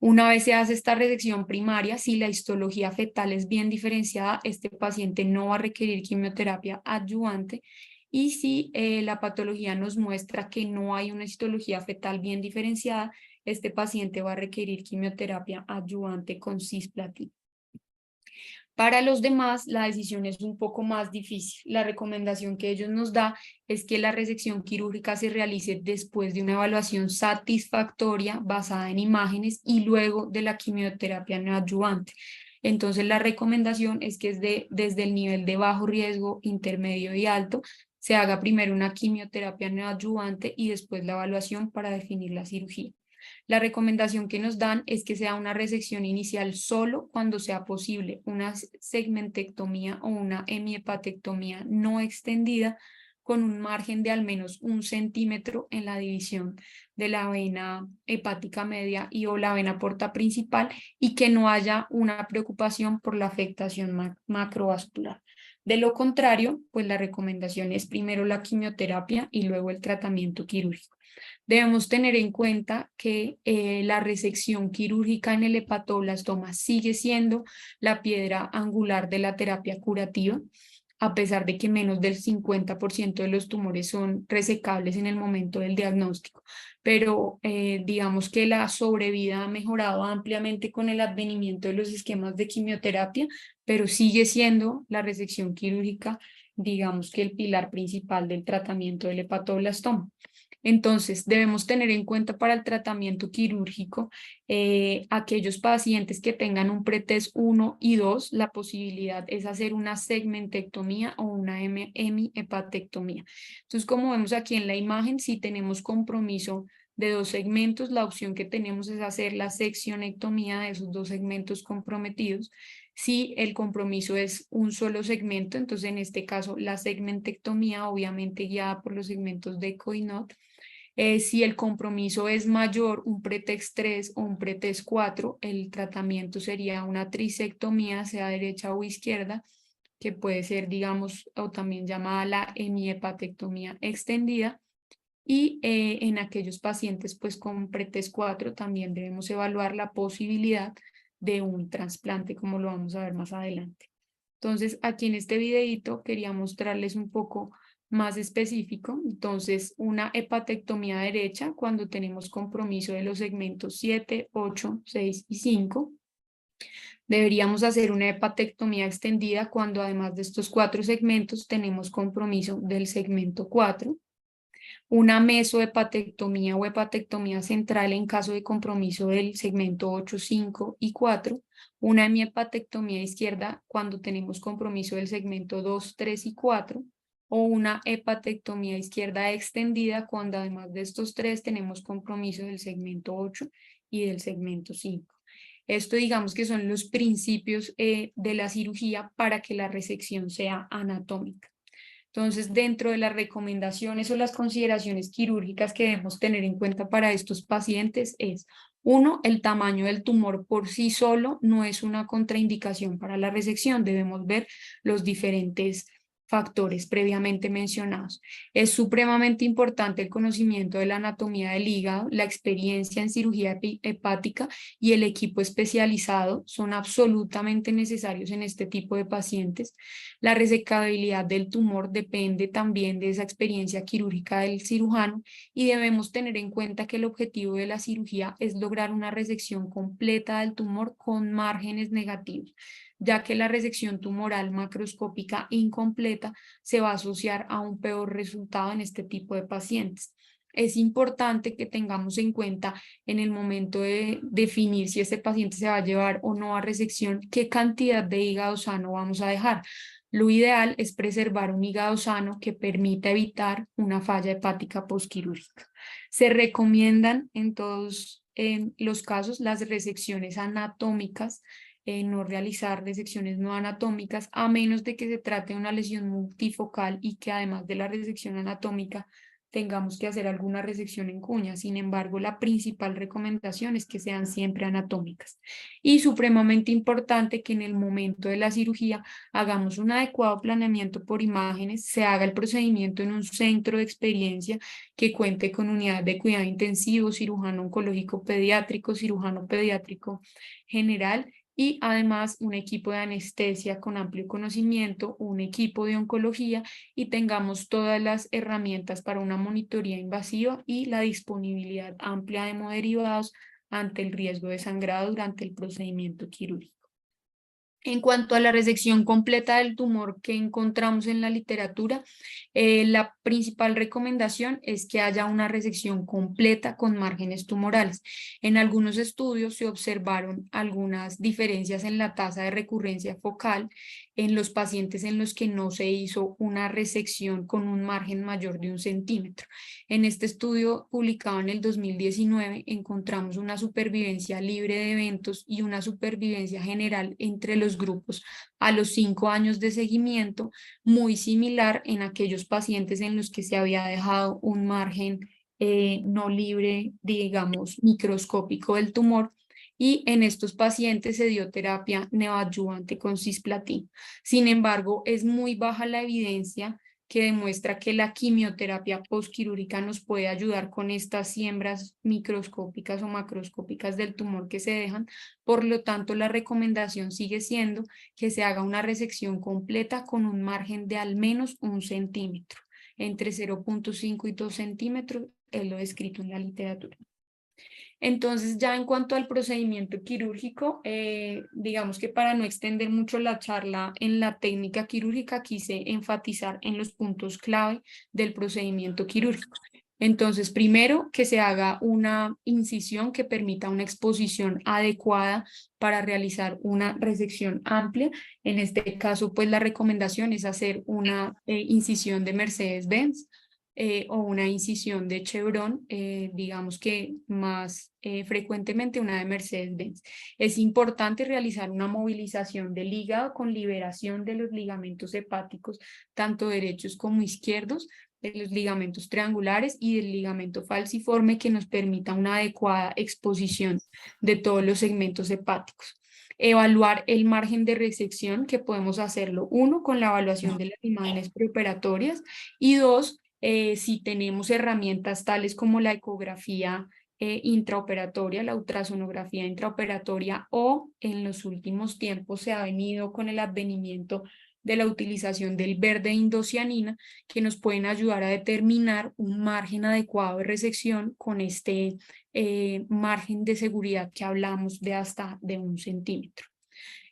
Una vez se hace esta resección primaria, si la histología fetal es bien diferenciada, este paciente no va a requerir quimioterapia adyuvante, y si la patología nos muestra que no hay una histología fetal bien diferenciada, este paciente va a requerir quimioterapia adyuvante con cisplatina. Para los demás, la decisión es un poco más difícil. La recomendación que ellos nos da es que la resección quirúrgica se realice después de una evaluación satisfactoria basada en imágenes y luego de la quimioterapia neoadyuvante. Entonces, la recomendación es que desde el nivel de bajo riesgo, intermedio y alto, se haga primero una quimioterapia neoadyuvante y después la evaluación para definir la cirugía. La recomendación que nos dan es que sea una resección inicial solo cuando sea posible una segmentectomía o una hemiepatectomía no extendida con un margen de al menos 1 centímetro en la división de la vena hepática media y o la vena porta principal y que no haya una preocupación por la afectación macrovascular. De lo contrario, pues la recomendación es primero la quimioterapia y luego el tratamiento quirúrgico. Debemos tener en cuenta que la resección quirúrgica en el hepatoblastoma sigue siendo la piedra angular de la terapia curativa, a pesar de que menos del 50% de los tumores son resecables en el momento del diagnóstico. Pero digamos que la sobrevida ha mejorado ampliamente con el advenimiento de los esquemas de quimioterapia, pero sigue siendo la resección quirúrgica, digamos que el pilar principal del tratamiento del hepatoblastoma. Entonces, debemos tener en cuenta para el tratamiento quirúrgico aquellos pacientes que tengan un pretest 1 y 2, la posibilidad es hacer una segmentectomía o una hemiepatectomía. Entonces, como vemos aquí en la imagen, si tenemos compromiso de 2 segmentos, la opción que tenemos es hacer la seccionectomía de esos 2 segmentos comprometidos. Si el compromiso es un solo segmento, entonces en este caso la segmentectomía, obviamente guiada por los segmentos de Coinot. Si el compromiso es mayor, un pretext 3 o un pretext 4, el tratamiento sería una trisectomía, sea derecha o izquierda, que puede ser, digamos, o también llamada la hemiepatectomía extendida. Y en aquellos pacientes pues con pretext 4 también debemos evaluar la posibilidad de un trasplante, como lo vamos a ver más adelante. Entonces, aquí en este videito quería mostrarles un poco más específico. Entonces, una hepatectomía derecha cuando tenemos compromiso de los segmentos 7, 8, 6 y 5. Deberíamos hacer una hepatectomía extendida cuando además de estos 4 segmentos tenemos compromiso del segmento 4. Una mesohepatectomía o hepatectomía central en caso de compromiso del segmento 8, 5 y 4. Una hemiepatectomía izquierda cuando tenemos compromiso del segmento 2, 3 y 4. O una hepatectomía izquierda extendida cuando además de estos 3 tenemos compromiso del segmento 8 y del segmento 5. Esto digamos que son los principios de la cirugía para que la resección sea anatómica. Entonces, dentro de las recomendaciones o las consideraciones quirúrgicas que debemos tener en cuenta para estos pacientes es, 1, el tamaño del tumor por sí solo no es una contraindicación para la resección. Debemos ver los diferentes factores previamente mencionados. Es supremamente importante el conocimiento de la anatomía del hígado, la experiencia en cirugía hepática y el equipo especializado son absolutamente necesarios en este tipo de pacientes. La resecabilidad del tumor depende también de esa experiencia quirúrgica del cirujano y debemos tener en cuenta que el objetivo de la cirugía es lograr una resección completa del tumor con márgenes negativos, ya que la resección tumoral macroscópica incompleta se va a asociar a un peor resultado en este tipo de pacientes. Es importante que tengamos en cuenta en el momento de definir si este paciente se va a llevar o no a resección, qué cantidad de hígado sano vamos a dejar. Lo ideal es preservar un hígado sano que permita evitar una falla hepática postquirúrgica. Se recomiendan en todos los casos las resecciones anatómicas, no realizar resecciones no anatómicas, a menos de que se trate de una lesión multifocal y que además de la resección anatómica tengamos que hacer alguna resección en cuña. Sin embargo, la principal recomendación es que sean siempre anatómicas. Y supremamente importante que en el momento de la cirugía hagamos un adecuado planeamiento por imágenes, se haga el procedimiento en un centro de experiencia que cuente con unidad de cuidado intensivo, cirujano oncológico pediátrico, cirujano pediátrico general y además un equipo de anestesia con amplio conocimiento, un equipo de oncología y tengamos todas las herramientas para una monitoría invasiva y la disponibilidad amplia de hemoderivados ante el riesgo de sangrado durante el procedimiento quirúrgico. En cuanto a la resección completa del tumor que encontramos en la literatura, la principal recomendación es que haya una resección completa con márgenes tumorales. En algunos estudios se observaron algunas diferencias en la tasa de recurrencia focal en los pacientes en los que no se hizo una resección con un margen mayor de 1 centímetro. En este estudio publicado en el 2019 encontramos una supervivencia libre de eventos y una supervivencia general entre los grupos a los 5 años de seguimiento, muy similar en aquellos pacientes en los que se había dejado un margen no libre, digamos, microscópico del tumor, y en estos pacientes se dio terapia neoadyuvante con cisplatina. Sin embargo, es muy baja la evidencia que demuestra que la quimioterapia postquirúrgica nos puede ayudar con estas siembras microscópicas o macroscópicas del tumor que se dejan. Por lo tanto, la recomendación sigue siendo que se haga una resección completa con un margen de al menos 1 centímetro, entre 0,5 y 2 centímetros, es lo descrito en la literatura. Entonces, ya en cuanto al procedimiento quirúrgico, digamos que para no extender mucho la charla en la técnica quirúrgica, quise enfatizar en los puntos clave del procedimiento quirúrgico. Entonces, primero, que se haga una incisión que permita una exposición adecuada para realizar una resección amplia. En este caso, pues la recomendación es hacer una incisión de Mercedes-Benz, o una incisión de Chevron, digamos que más frecuentemente una de Mercedes-Benz. Es importante realizar una movilización del hígado con liberación de los ligamentos hepáticos, tanto derechos como izquierdos, de los ligamentos triangulares y del ligamento falciforme, que nos permita una adecuada exposición de todos los segmentos hepáticos. Evaluar el margen de resección, que podemos hacerlo, uno, con la evaluación de las imágenes preoperatorias, y dos, si tenemos herramientas tales como la ecografía intraoperatoria, la ultrasonografía intraoperatoria, o en los últimos tiempos se ha venido con el advenimiento de la utilización del verde indocianina, que nos pueden ayudar a determinar un margen adecuado de resección con este margen de seguridad que hablamos de hasta de 1 centímetro.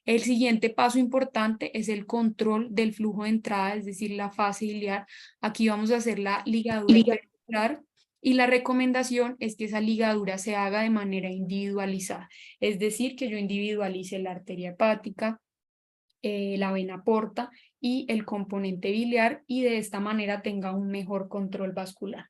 El siguiente paso importante es el control del flujo de entrada, es decir, la fase iliar. Aquí vamos a hacer la ligadura perpendicular, y la recomendación es que esa ligadura se haga de manera individualizada, es decir, que yo individualice la arteria hepática, la vena porta y el componente biliar, y de esta manera tenga un mejor control vascular.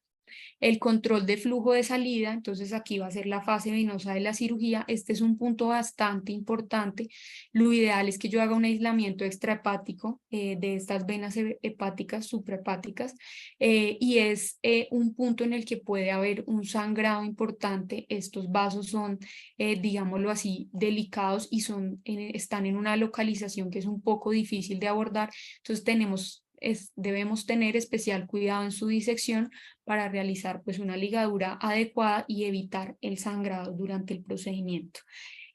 El control de flujo de salida, entonces aquí va a ser la fase venosa de la cirugía. Este es un punto bastante importante. Lo ideal es que yo haga un aislamiento extrahepático de estas venas hepáticas, suprahepáticas, y es un punto en el que puede haber un sangrado importante. Estos vasos son, digámoslo así, delicados y están en una localización que es un poco difícil de abordar. Entonces debemos tener especial cuidado en su disección para realizar pues una ligadura adecuada y evitar el sangrado durante el procedimiento.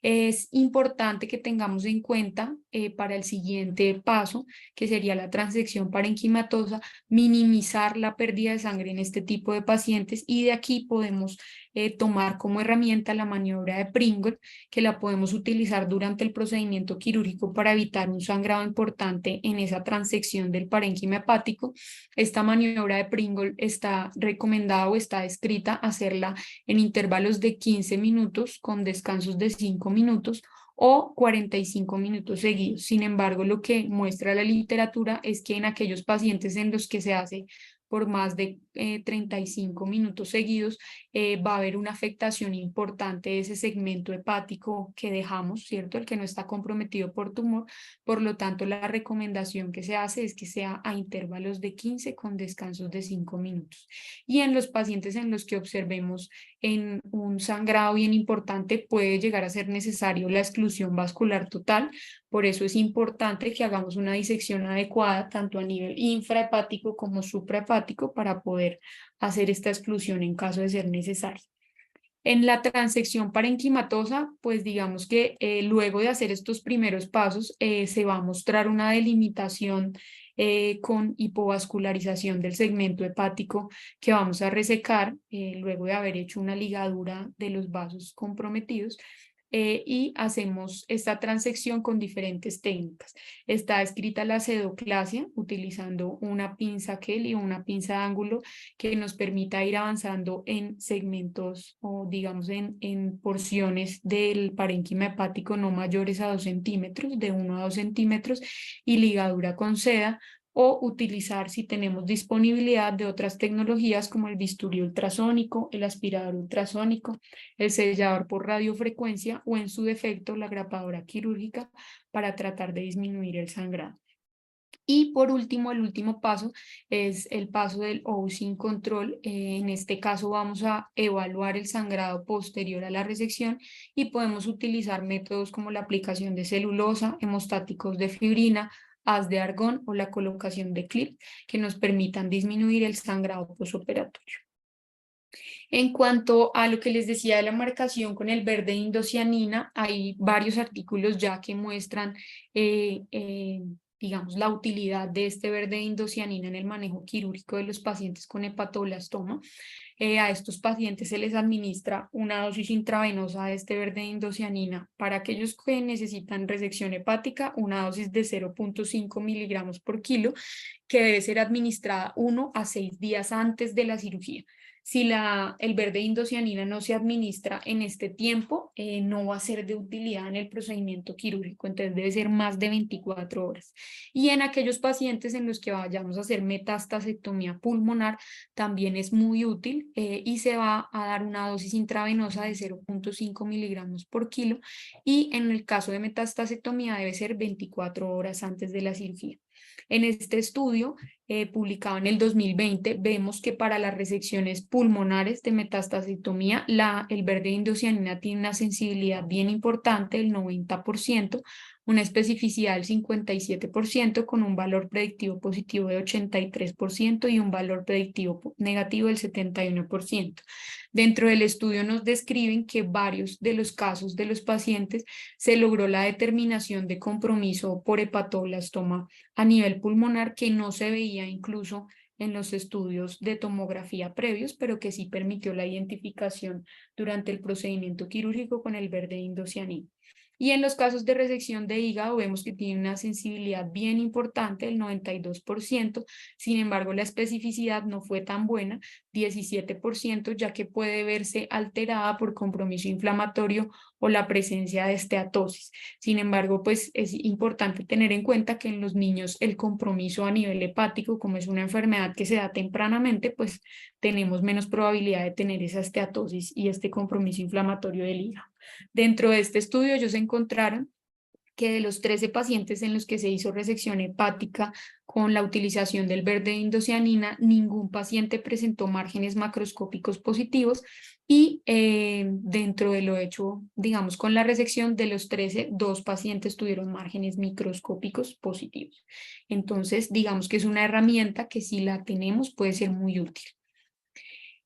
Es importante que tengamos en cuenta para el siguiente paso, que sería la transección parenquimatosa, minimizar la pérdida de sangre en este tipo de pacientes, y de aquí podemos tomar como herramienta la maniobra de Pringle, que la podemos utilizar durante el procedimiento quirúrgico para evitar un sangrado importante en esa transección del parénquima hepático. Esta maniobra de Pringle está recomendada o está escrita hacerla en intervalos de 15 minutos con descansos de 5 minutos o 45 minutos seguidos. Sin embargo, lo que muestra la literatura es que en aquellos pacientes en los que se hace por más de 35 minutos seguidos, va a haber una afectación importante de ese segmento hepático que dejamos, ¿cierto? El que no está comprometido por tumor. Por lo tanto, la recomendación que se hace es que sea a intervalos de 15 con descansos de 5 minutos. Y en los pacientes en los que observemos en un sangrado bien importante, puede llegar a ser necesario la exclusión vascular total. Por eso es importante que hagamos una disección adecuada tanto a nivel infrahepático como suprahepático para poder hacer esta exclusión en caso de ser necesario. En la transección parenquimatosa, pues digamos que luego de hacer estos primeros pasos, se va a mostrar una delimitación con hipovascularización del segmento hepático que vamos a resecar luego de haber hecho una ligadura de los vasos comprometidos. y hacemos esta transección con diferentes técnicas. Está escrita la sedoclasia utilizando una pinza Kelly o una pinza de ángulo que nos permita ir avanzando en segmentos o digamos en porciones del parénquima hepático no mayores a 2 centímetros, de 1 a 2 centímetros, y ligadura con seda, o utilizar si tenemos disponibilidad de otras tecnologías como el bisturí ultrasónico, el aspirador ultrasónico, el sellador por radiofrecuencia o en su defecto la grapadora quirúrgica para tratar de disminuir el sangrado. Y por último, el último paso es el paso del Ousin control. En este caso vamos a evaluar el sangrado posterior a la resección y podemos utilizar métodos como la aplicación de celulosa, hemostáticos de fibrina, haz de argón o la colocación de clip que nos permitan disminuir el sangrado posoperatorio. En cuanto a lo que les decía de la marcación con el verde indocianina, hay varios artículos ya que muestran digamos, la utilidad de este verde indocianina en el manejo quirúrgico de los pacientes con hepatoblastoma. A estos pacientes se les administra una dosis intravenosa de este verde indocianina. Para aquellos que necesitan resección hepática, una dosis de 0.5 miligramos por kilo, que debe ser administrada 1 a 6 días antes de la cirugía. Si el verde indocianina no se administra en este tiempo, no va a ser de utilidad en el procedimiento quirúrgico, entonces debe ser más de 24 horas. Y en aquellos pacientes en los que vayamos a hacer metastasectomía pulmonar, también es muy útil y se va a dar una dosis intravenosa de 0.5 miligramos por kilo, y en el caso de metastasectomía debe ser 24 horas antes de la cirugía. En este estudio, publicado en el 2020, vemos que para las resecciones pulmonares de metastasectomía, el verde indocianina tiene una sensibilidad bien importante, del 90%, una especificidad del 57%, con un valor predictivo positivo de 83% y un valor predictivo negativo del 71%. Dentro del estudio nos describen que varios de los casos de los pacientes se logró la determinación de compromiso por hepatoblastoma a nivel pulmonar que no se veía incluso en los estudios de tomografía previos, pero que sí permitió la identificación durante el procedimiento quirúrgico con el verde indocianina. Y en los casos de resección de hígado vemos que tiene una sensibilidad bien importante, el 92%, sin embargo la especificidad no fue tan buena, 17%, ya que puede verse alterada por compromiso inflamatorio o la presencia de esteatosis. Sin embargo, pues es importante tener en cuenta que en los niños el compromiso a nivel hepático, como es una enfermedad que se da tempranamente, pues tenemos menos probabilidad de tener esa esteatosis y este compromiso inflamatorio del hígado. Dentro de este estudio ellos encontraron que de los 13 pacientes en los que se hizo resección hepática con la utilización del verde indocianina, ningún paciente presentó márgenes macroscópicos positivos, y dentro de lo hecho, digamos, con la resección de los 13, 2 pacientes tuvieron márgenes microscópicos positivos. Entonces, digamos que es una herramienta que si la tenemos puede ser muy útil.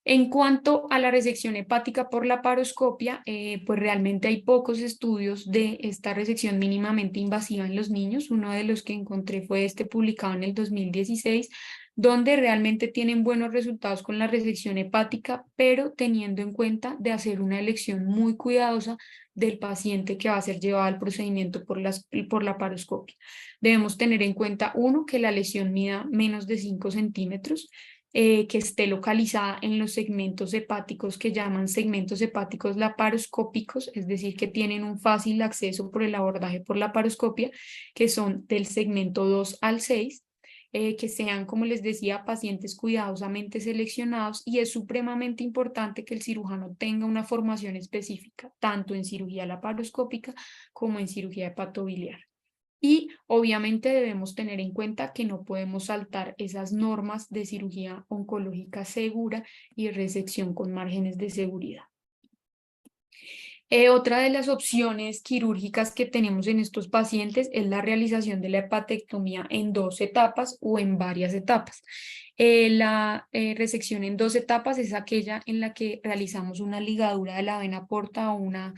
En cuanto a la resección hepática por laparoscopia, pues realmente hay pocos estudios de esta resección mínimamente invasiva en los niños. Uno de los que encontré fue este publicado en el 2016, donde realmente tienen buenos resultados con la resección hepática, pero teniendo en cuenta de hacer una elección muy cuidadosa del paciente que va a ser llevado al procedimiento por laparoscopia. Debemos tener en cuenta, uno, que la lesión mida menos de 5 centímetros, que esté localizada en los segmentos hepáticos que llaman segmentos hepáticos laparoscópicos, es decir, que tienen un fácil acceso por el abordaje por laparoscopia, que son del segmento 2 al 6, que sean, como les decía, pacientes cuidadosamente seleccionados, y es supremamente importante que el cirujano tenga una formación específica, tanto en cirugía laparoscópica como en cirugía hepatobiliar. Y obviamente debemos tener en cuenta que no podemos saltar esas normas de cirugía oncológica segura y resección con márgenes de seguridad. Otra de las opciones quirúrgicas que tenemos en estos pacientes es la realización de la hepatectomía en 2 etapas o en varias etapas. La resección en 2 etapas es aquella en la que realizamos una ligadura de la vena porta o una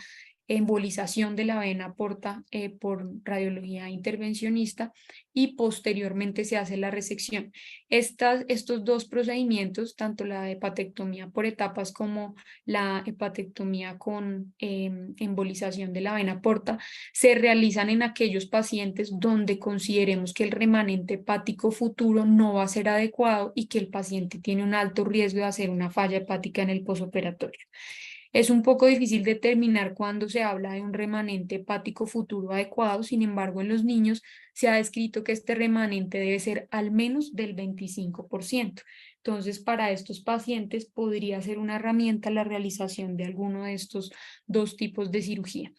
embolización de la vena porta por radiología intervencionista y posteriormente se hace la resección. Estos dos procedimientos, tanto la hepatectomía por etapas como la hepatectomía con embolización de la vena porta, se realizan en aquellos pacientes donde consideremos que el remanente hepático futuro no va a ser adecuado y que el paciente tiene un alto riesgo de hacer una falla hepática en el posoperatorio. Es un poco difícil determinar cuándo se habla de un remanente hepático futuro adecuado, sin embargo, en los niños se ha descrito que este remanente debe ser al menos del 25%. Entonces, para estos pacientes podría ser una herramienta la realización de alguno de estos dos tipos de cirugía.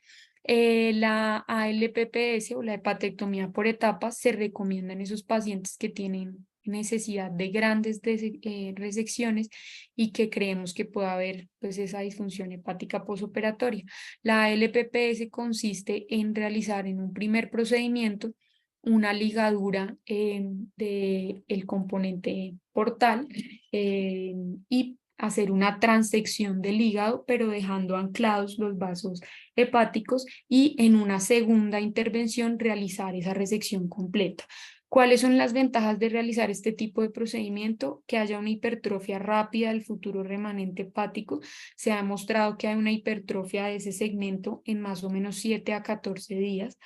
La ALPPS o la hepatectomía por etapas se recomienda en esos pacientes que tienen necesidad de grandes resecciones y que creemos que puede haber pues esa disfunción hepática posoperatoria. La LPPS consiste en realizar en un primer procedimiento una ligadura del componente portal y hacer una transección del hígado, pero dejando anclados los vasos hepáticos y en una segunda intervención realizar esa resección completa. ¿Cuáles son las ventajas de realizar este tipo de procedimiento? Que haya una hipertrofia rápida del futuro remanente hepático. Se ha demostrado que hay una hipertrofia de ese segmento en más o menos 7 a 14 días,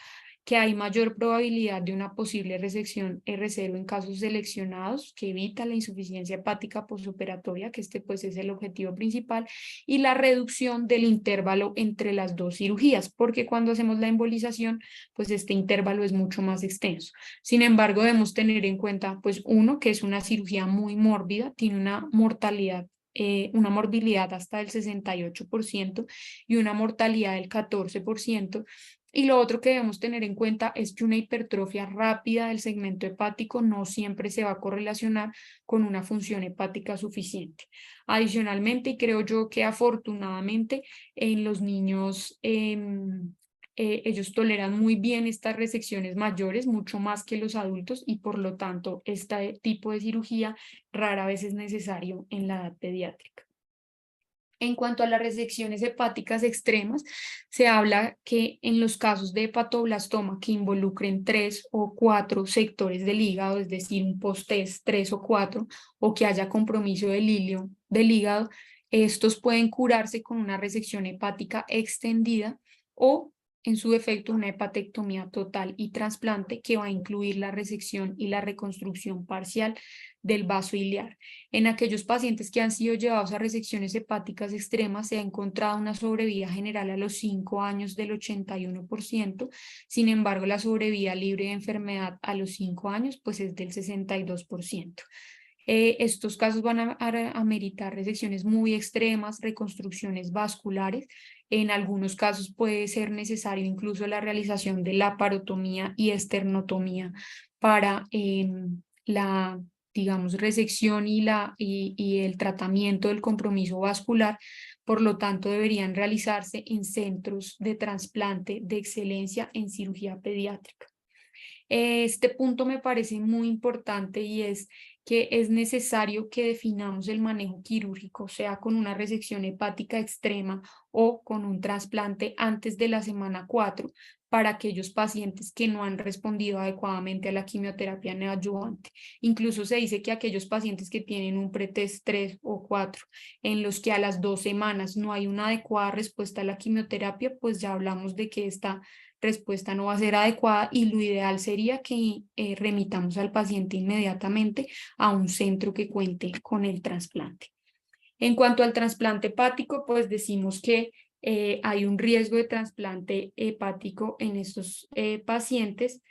que hay mayor probabilidad de una posible resección R0 en casos seleccionados, que evita la insuficiencia hepática postoperatoria, que este pues es el objetivo principal, y la reducción del intervalo entre las dos cirugías, porque cuando hacemos la embolización, pues este intervalo es mucho más extenso. Sin embargo, debemos tener en cuenta, pues uno, que es una cirugía muy mórbida, tiene una mortalidad una morbilidad hasta del 68% y una mortalidad del 14%. Y lo otro que debemos tener en cuenta es que una hipertrofia rápida del segmento hepático no siempre se va a correlacionar con una función hepática suficiente. Adicionalmente, y creo yo que afortunadamente en los niños ellos toleran muy bien estas resecciones mayores, mucho más que los adultos, y por lo tanto este tipo de cirugía rara vez es necesario en la edad pediátrica. En cuanto a las resecciones hepáticas extremas, se habla que en los casos de hepatoblastoma que involucren 3 o 4 sectores del hígado, es decir, un post-test 3 o 4, o que haya compromiso del hilio del hígado, estos pueden curarse con una resección hepática extendida o, en su defecto, una hepatectomía total y trasplante que va a incluir la resección y la reconstrucción parcial del vaso iliar. En aquellos pacientes que han sido llevados a resecciones hepáticas extremas se ha encontrado una sobrevida general a los 5 años del 81%, sin embargo la sobrevida libre de enfermedad a los 5 años pues es del 62%. Estos casos van a ameritar resecciones muy extremas, reconstrucciones vasculares. En algunos casos puede ser necesario incluso la realización de laparotomía y esternotomía para la digamos, resección y el tratamiento del compromiso vascular. Por lo tanto, deberían realizarse en centros de trasplante de excelencia en cirugía pediátrica. Este punto me parece muy importante y es que es necesario que definamos el manejo quirúrgico, sea con una resección hepática extrema o con un trasplante antes de la semana 4 para aquellos pacientes que no han respondido adecuadamente a la quimioterapia neoadyuvante. Incluso se dice que aquellos pacientes que tienen un pretest 3 o 4, en los que a las 2 semanas no hay una adecuada respuesta a la quimioterapia, pues ya hablamos de que esta respuesta no va a ser adecuada y lo ideal sería que remitamos al paciente inmediatamente a un centro que cuente con el trasplante. En cuanto al trasplante hepático, pues decimos que hay un riesgo de trasplante hepático en estos pacientes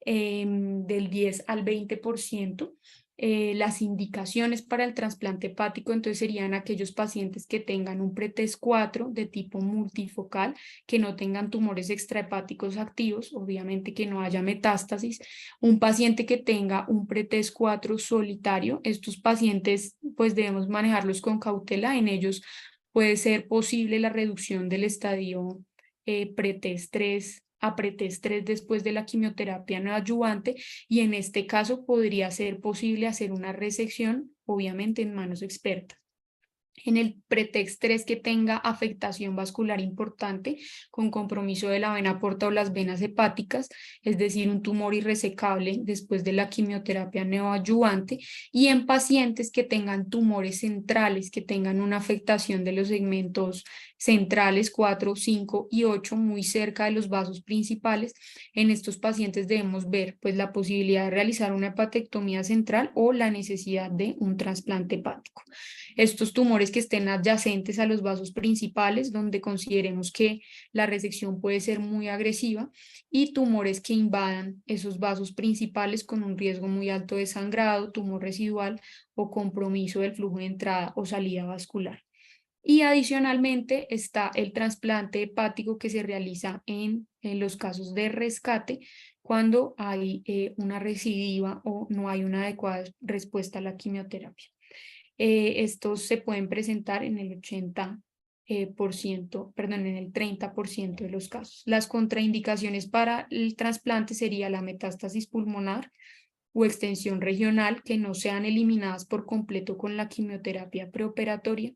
del 10 al 20%. Las indicaciones para el trasplante hepático entonces serían aquellos pacientes que tengan un pretest 4 de tipo multifocal, que no tengan tumores extrahepáticos activos, obviamente que no haya metástasis, un paciente que tenga un pretest 4 solitario. Estos pacientes pues debemos manejarlos con cautela, en ellos puede ser posible la reducción del estadio pretest 3 a pretest 3 después de la quimioterapia neoadyuvante, y en este caso podría ser posible hacer una resección, obviamente en manos expertas. En el pretext 3 que tenga afectación vascular importante con compromiso de la vena porta o las venas hepáticas, es decir, un tumor irresecable después de la quimioterapia neoadyuvante, y en pacientes que tengan tumores centrales, que tengan una afectación de los segmentos centrales 4, 5 y 8 muy cerca de los vasos principales. En estos pacientes debemos ver pues la posibilidad de realizar una hepatectomía central o la necesidad de un trasplante hepático. Estos tumores que estén adyacentes a los vasos principales, donde consideremos que la resección puede ser muy agresiva, y tumores que invadan esos vasos principales con un riesgo muy alto de sangrado, tumor residual o compromiso del flujo de entrada o salida vascular. Y adicionalmente está el trasplante hepático que se realiza en los casos de rescate cuando hay una recidiva o no hay una adecuada respuesta a la quimioterapia. Estos se pueden presentar en el 80%, perdón, en el 30% de los casos. Las contraindicaciones para el trasplante sería la metástasis pulmonar o extensión regional que no sean eliminadas por completo con la quimioterapia preoperatoria,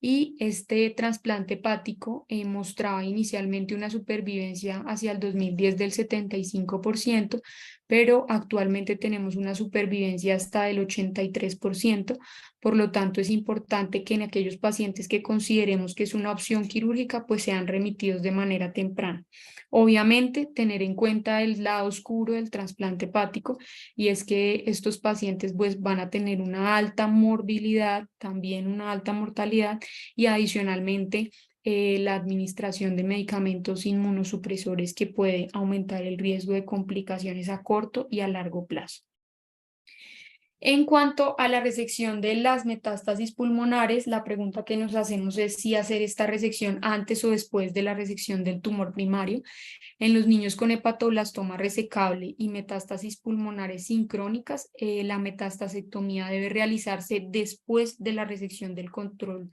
y este trasplante hepático mostraba inicialmente una supervivencia hacia el 2010 del 75%, pero actualmente tenemos una supervivencia hasta del 83%. Por lo tanto, es importante que en aquellos pacientes que consideremos que es una opción quirúrgica, pues sean remitidos de manera temprana. Obviamente, tener en cuenta el lado oscuro del trasplante hepático, y es que estos pacientes pues van a tener una alta morbilidad, también una alta mortalidad, y adicionalmente la administración de medicamentos inmunosupresores que puede aumentar el riesgo de complicaciones a corto y a largo plazo. En cuanto a la resección de las metástasis pulmonares, la pregunta que nos hacemos es si hacer esta resección antes o después de la resección del tumor primario. En los niños con hepatoblastoma resecable y metástasis pulmonares sincrónicas, la metastasectomía debe realizarse después de la resección del control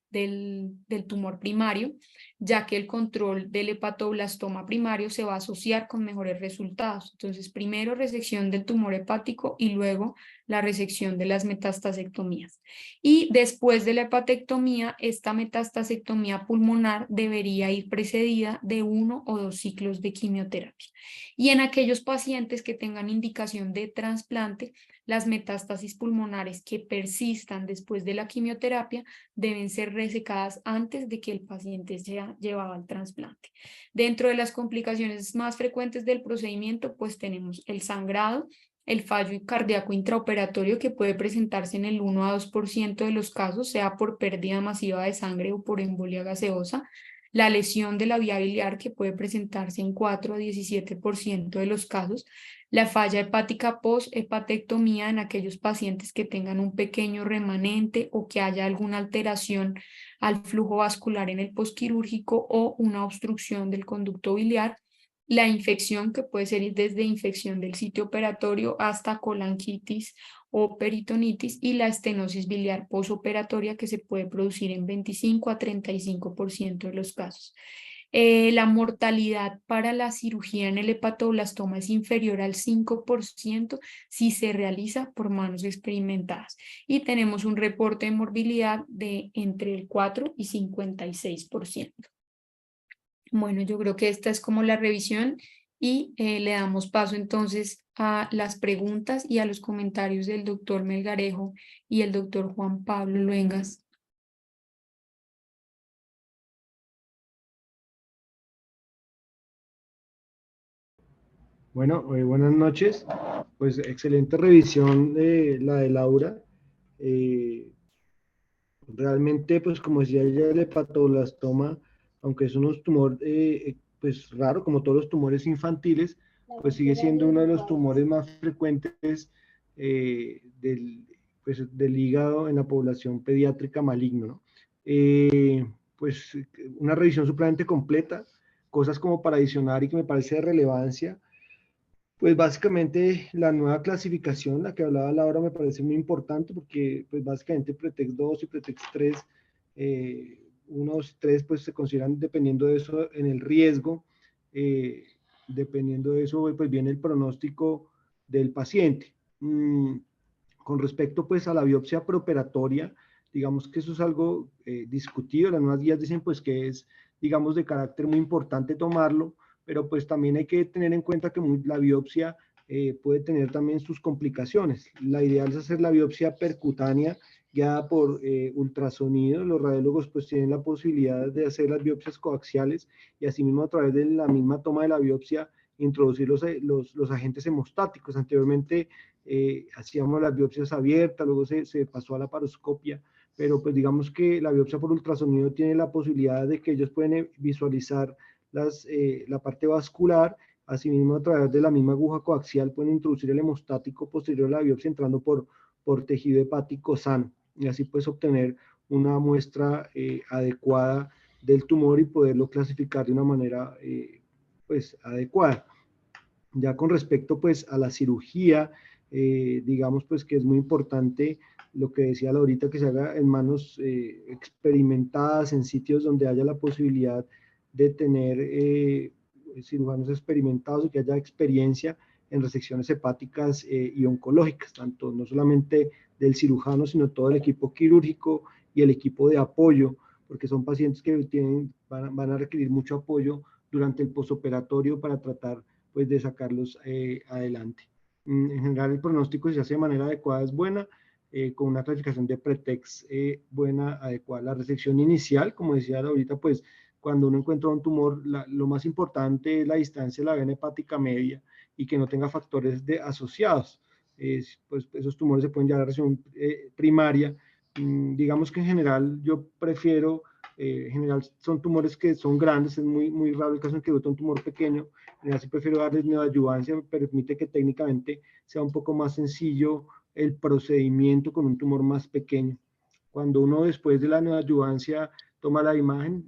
del tumor primario, ya que el control del hepatoblastoma primario se va a asociar con mejores resultados. Entonces, primero resección del tumor hepático y luego la resección de las metastasectomías. Y después de la hepatectomía, esta metastasectomía pulmonar debería ir precedida de 1 o 2 ciclos de quimioterapia. Y en aquellos pacientes que tengan indicación de trasplante, las metástasis pulmonares que persistan después de la quimioterapia deben ser resecadas antes de que el paciente sea llevado al trasplante. Dentro de las complicaciones más frecuentes del procedimiento, pues tenemos el sangrado, el fallo cardíaco intraoperatorio que puede presentarse en el 1 a 2% de los casos, sea por pérdida masiva de sangre o por embolia gaseosa, la lesión de la vía biliar que puede presentarse en 4 a 17% de los casos, la falla hepática post-hepatectomía en aquellos pacientes que tengan un pequeño remanente o que haya alguna alteración al flujo vascular en el postquirúrgico o una obstrucción del conducto biliar, la infección que puede ser desde infección del sitio operatorio hasta colangitis o peritonitis, y la estenosis biliar posoperatoria que se puede producir en 25 a 35% de los casos. La mortalidad para la cirugía en el hepatoblastoma es inferior al 5% si se realiza por manos experimentadas, y tenemos un reporte de morbilidad de entre el 4 y 56%. Bueno, yo creo que esta es como la revisión, y le damos paso entonces a las preguntas y a los comentarios del doctor Melgarejo y el doctor Juan Pablo Luengas. Bueno, buenas noches. Pues excelente revisión de la de Laura. Eh, Realmente, pues como decía ella, el hepatoblastoma, aunque es un tumor pues raro, como todos los tumores infantiles, pues sigue siendo uno de los tumores más frecuentes del hígado en la población pediátrica maligno, ¿no? Pues una revisión supremamente completa, cosas como para adicionar y que me parece de relevancia. Pues básicamente la nueva clasificación, la que hablaba Laura, me parece muy importante porque pues básicamente Pretext 2 y Pretext 3, 1, 2 y 3, pues se consideran dependiendo de eso en el riesgo, eh, dependiendo de eso pues viene el pronóstico del paciente. Con respecto pues a la biopsia preoperatoria, digamos que eso es algo discutido. Las nuevas guías dicen pues que es, digamos, de carácter muy importante tomarlo, pero pues también hay que tener en cuenta que la biopsia puede tener también sus complicaciones. La ideal es hacer la biopsia percutánea guiada por ultrasonido. Los radiólogos pues tienen la posibilidad de hacer las biopsias coaxiales y asimismo a través de la misma toma de la biopsia introducir los agentes hemostáticos. Anteriormente hacíamos las biopsias abiertas, luego se pasó a la laparoscopia, pero pues digamos que la biopsia por ultrasonido tiene la posibilidad de que ellos pueden visualizar la parte vascular. Asimismo, a través de la misma aguja coaxial pueden introducir el hemostático posterior a la biopsia entrando por tejido hepático sano y así pues obtener una muestra adecuada del tumor y poderlo clasificar de una manera pues adecuada. Ya con respecto pues a la cirugía, digamos pues que es muy importante lo que decía Laurita, que se haga en manos experimentadas, en sitios donde haya la posibilidad de tener cirujanos experimentados y que haya experiencia en resecciones hepáticas y oncológicas, tanto no solamente del cirujano, sino todo el equipo quirúrgico y el equipo de apoyo, porque son pacientes que van a requerir mucho apoyo durante el posoperatorio para tratar pues de sacarlos adelante. En general el pronóstico si se hace de manera adecuada es buena, con una clasificación de pretext buena, adecuada. La resección inicial, como decía ahorita, pues cuando uno encuentra un tumor, lo más importante es la distancia de la vena hepática media y que no tenga factores asociados. Pues esos tumores se pueden llevar a resección primaria. Digamos que en general yo prefiero, en general son tumores que son grandes, es muy raro el caso en que gusta un tumor pequeño, así prefiero darles neoadyuvancia, permite que técnicamente sea un poco más sencillo el procedimiento con un tumor más pequeño. Cuando uno después de la neoadyuvancia toma la imagen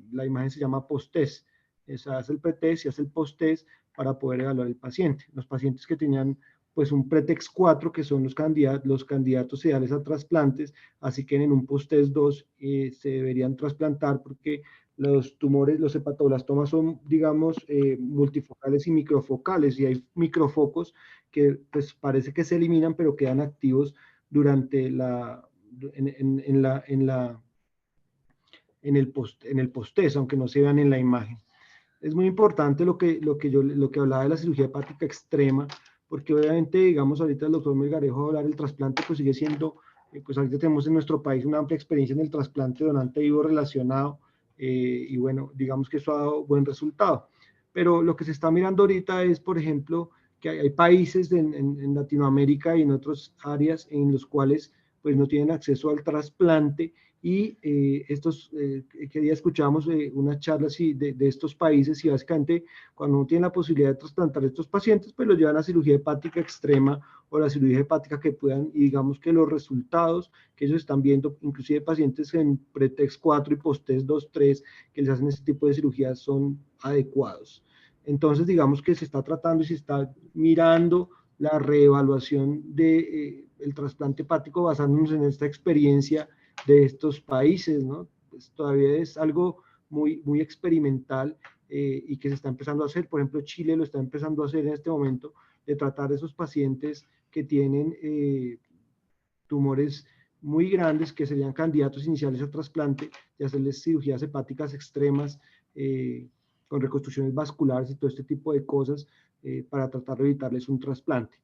se llama post-test. Se hace el pretest y hace el post-test para poder evaluar el paciente. Los pacientes que tenían pues un pretext 4, que son los candidatos ideales a trasplantes, así que en un post-test 2 se deberían trasplantar porque los tumores, los hepatoblastomas son, digamos, multifocales y microfocales, y hay microfocos que pues parece que se eliminan, pero quedan activos durante en el post-test, aunque no se vean en la imagen. Es muy importante lo que hablaba de la cirugía hepática extrema, porque obviamente, digamos, ahorita el doctor Melgarejo va a hablar del trasplante, pues sigue siendo, pues ahorita tenemos en nuestro país una amplia experiencia en el trasplante donante vivo relacionado, y bueno, digamos que eso ha dado buen resultado. Pero lo que se está mirando ahorita es, por ejemplo, que hay países en Latinoamérica y en otras áreas en los cuales pues no tienen acceso al trasplante y que día escuchamos unas charlas de estos países y básicamente cuando no tienen la posibilidad de trasplantar a estos pacientes, pues los llevan a cirugía hepática extrema o la cirugía hepática que puedan, y digamos que los resultados que ellos están viendo, inclusive pacientes en pretext 4 y post-test 2-3 que les hacen este tipo de cirugías son adecuados. Entonces digamos que se está tratando y se está mirando la reevaluación del trasplante hepático basándonos en esta experiencia de estos países, ¿no? Pues todavía es algo muy experimental y que se está empezando a hacer. Por ejemplo, Chile lo está empezando a hacer en este momento, de tratar a esos pacientes que tienen tumores muy grandes que serían candidatos iniciales a trasplante, de hacerles cirugías hepáticas extremas con reconstrucciones vasculares y todo este tipo de cosas para tratar de evitarles un trasplante.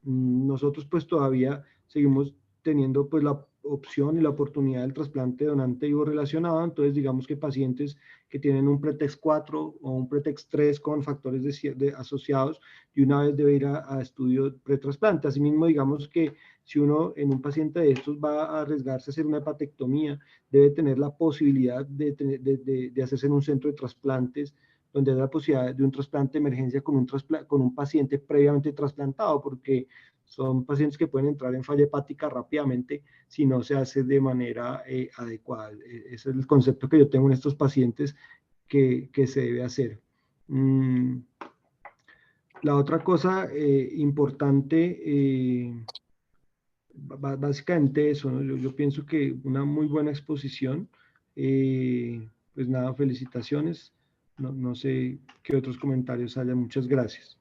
Nosotros pues todavía seguimos teniendo pues la opción y la oportunidad del trasplante donante vivo relacionado, entonces digamos que pacientes que tienen un pretext 4 o un pretext 3 con factores asociados, y una vez debe ir a estudio pretrasplante. Asimismo, digamos que si uno en un paciente de estos va a arriesgarse a hacer una hepatectomía, debe tener la posibilidad de hacerse en un centro de trasplantes donde hay la posibilidad de un trasplante de emergencia con un paciente previamente trasplantado, porque son pacientes que pueden entrar en falla hepática rápidamente si no se hace de manera adecuada. Ese es el concepto que yo tengo en estos pacientes que se debe hacer. La otra cosa importante, básicamente eso, ¿no? Yo pienso que una muy buena exposición, pues nada, felicitaciones. No sé qué otros comentarios haya. Muchas gracias.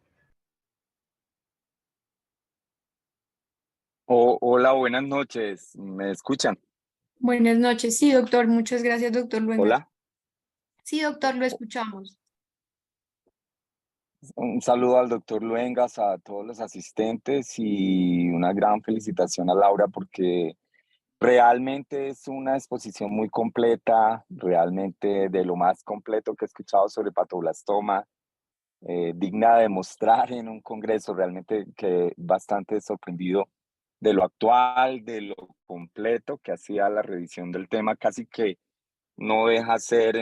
Hola, buenas noches. ¿Me escuchan? Buenas noches. Sí, doctor. Muchas gracias, doctor Luengas. Hola, Sí, doctor, lo escuchamos. un saludo al doctor Luengas, a todos los asistentes y una gran felicitación a Laura porque realmente es una exposición muy completa, realmente de lo más completo que he escuchado sobre patoblastoma, digna de mostrar en un congreso, realmente que bastante sorprendido de lo actual, de lo completo que hacía la revisión del tema, casi que no deja hacer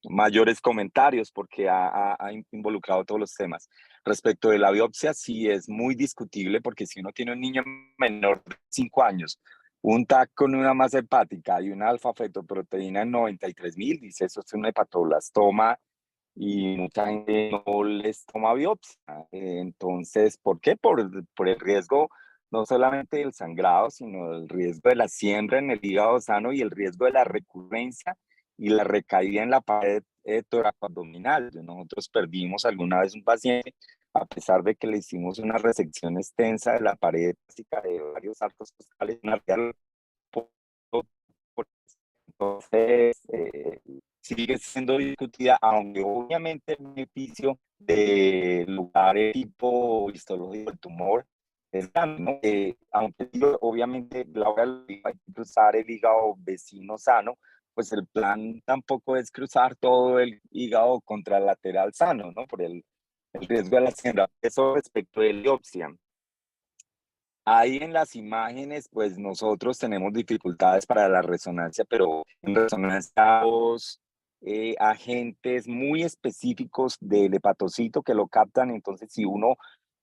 mayores comentarios porque ha involucrado todos los temas. Respecto de la biopsia, sí es muy discutible porque si uno tiene un niño menor de 5 años, un TAC con una masa hepática y una alfa-fetoproteína en 93.000, dice eso es un hepatoblastoma y mucha gente no les toma biopsia. Entonces, ¿por qué? Por el riesgo no solamente del sangrado, sino el riesgo de la siembra en el hígado sano y el riesgo de la recurrencia y la recaída en la pared toracoabdominal. Nosotros perdimos alguna vez un paciente, a pesar de que le hicimos una resección extensa de la pared básica de varios arcos costales, una real. Entonces, sigue siendo discutida, aunque obviamente el beneficio de lugares tipo histológico del tumor es grande, ¿no? Aunque obviamente Laura lo dijo, hay que cruzar el hígado vecino sano, pues el plan tampoco es cruzar todo el hígado contralateral sano, ¿no? Por el riesgo de la siembra. Eso respecto de la biopsia. Ahí en las imágenes, pues nosotros tenemos dificultades para la resonancia, pero en resonancia los agentes muy específicos del hepatocito que lo captan. Entonces, si uno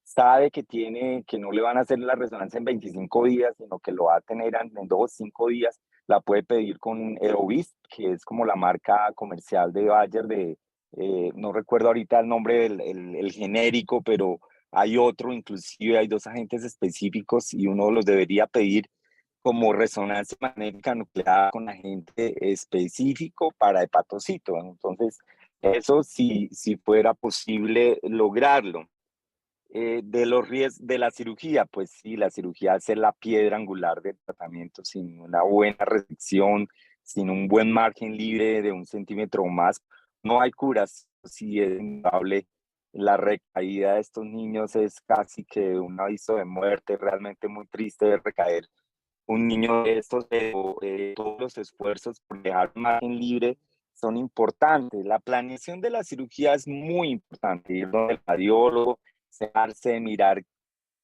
sabe que tiene, que no le van a hacer la resonancia en 25 días, sino que lo va a tener en 2, 5 días, la puede pedir con Eovis, que es como la marca comercial de Bayer no recuerdo ahorita el nombre del el genérico, pero hay otro, inclusive hay 2 agentes específicos y uno los debería pedir como resonancia magnética nuclear con agente específico para hepatocito. Entonces, eso si fuera posible lograrlo. De los riesgos de la cirugía, pues sí, la cirugía es la piedra angular del tratamiento. Sin una buena resección, sin un buen margen libre de 1 centímetro o más, no hay curas. Sí es indudable, la recaída de estos niños es casi que un aviso de muerte, realmente muy triste de recaer un niño de estos, pero todos los esfuerzos por dejar un margen libre son importantes. La planeación de la cirugía es muy importante, ir donde el radiólogo, sentarse, mirar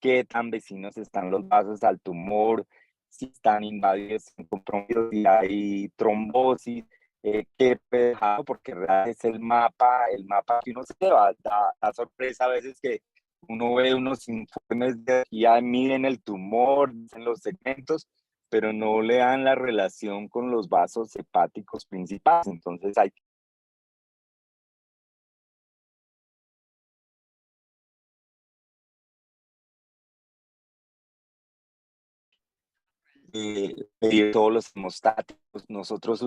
qué tan vecinos están los vasos al tumor, si están invadidos, si comprometidos, si hay trombosis, qué dejado, porque realmente es el mapa que uno se va, da sorpresa a veces que uno ve unos informes de ya miden el tumor, dicen los segmentos, pero no le dan la relación con los vasos hepáticos principales. Entonces hay pedir todos los hemostáticos. Nosotros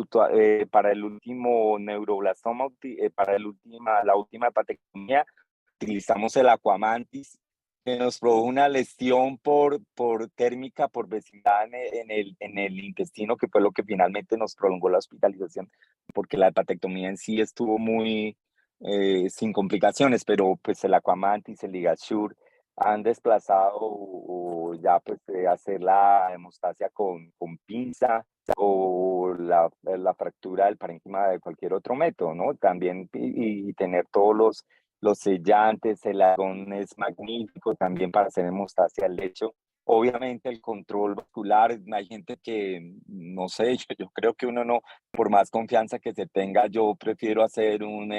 para el último neuroblastoma, para la última hepatectomía, utilizamos el Aquamantis, que nos produjo una lesión por térmica, por vecindad en el intestino, que fue lo que finalmente nos prolongó la hospitalización, porque la hepatectomía en sí estuvo muy sin complicaciones, pero pues el Aquamantis, el Ligasure, han desplazado o ya pues hacer la hemostasia con pinza o la fractura del parénquima de cualquier otro método, ¿no? También y tener todos los sellantes, el argón es magnífico también para hacer hemostasia al lecho. Obviamente el control vascular, hay gente que, no sé, yo creo que uno no, por más confianza que se tenga, yo prefiero hacer un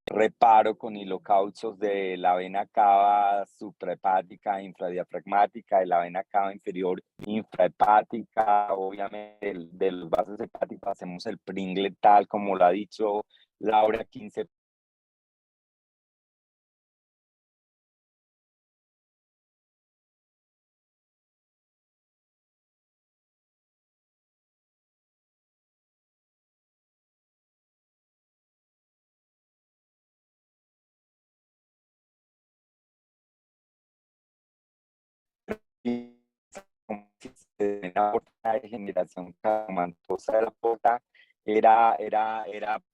reparo con hilocauchos de la vena cava suprahepática, infradiafragmática, de la vena cava inferior infrahepática, obviamente de los vasos hepáticos hacemos el Pringlet tal como lo ha dicho Laura, 15 primera portada de generación caromatosa de la porta era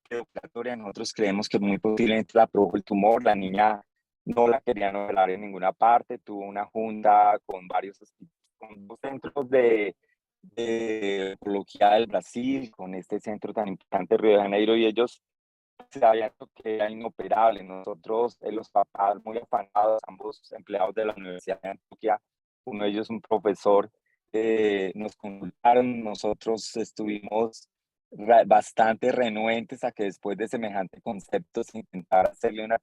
preoperatoria. Nosotros creemos que muy posiblemente la produjo el tumor. La niña no la querían operar en ninguna parte, tuvo una junta con con dos centros de oncología del Brasil, con este centro tan importante de Río de Janeiro, y ellos sabían que era inoperable. Nosotros, los papás muy afanados, ambos empleados de la Universidad de Antioquia, uno de ellos un profesor, nos consultaron. Nosotros estuvimos bastante renuentes a que después de semejante concepto se intentara hacerle una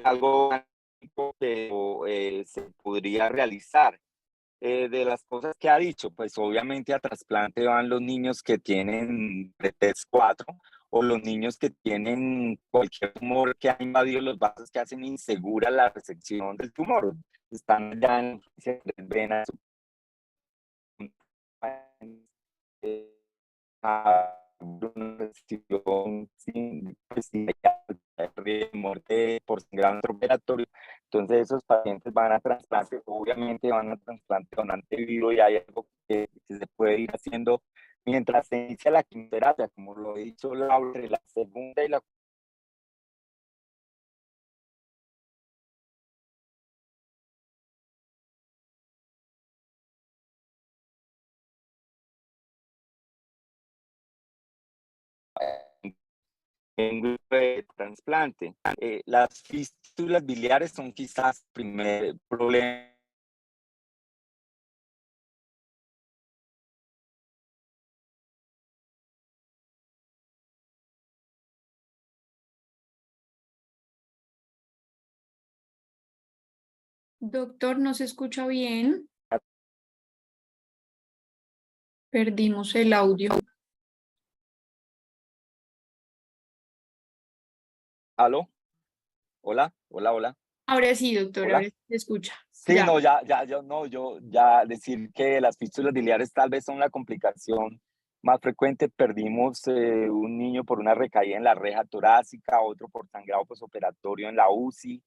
algo que se podría realizar. De las cosas que ha dicho, pues obviamente a trasplante van los niños que tienen PETES 4 o los niños que tienen cualquier tumor que ha invadido los vasos, que hacen insegura la resección del tumor. Están ya en venas, de muerte por sangrado operatorio. Entonces esos pacientes van a trasplante, obviamente van a trasplante donante vivo, y hay algo que se puede ir haciendo mientras se inicia la quimioterapia, como lo he dicho Laura, la segunda y la en grupo de trasplante. Las fístulas biliares son quizás el primer problema. Doctor, no se escucha bien. Perdimos el audio. ¿Aló? Hola, hola, hola. Ahora sí, doctor, Hola. ahora sí se escucha. Sí, Ya. no, yo ya decir que las fístulas biliares tal vez son la complicación más frecuente. Perdimos un niño por una recaída en la reja torácica, otro por sangrado posoperatorio en la UCI,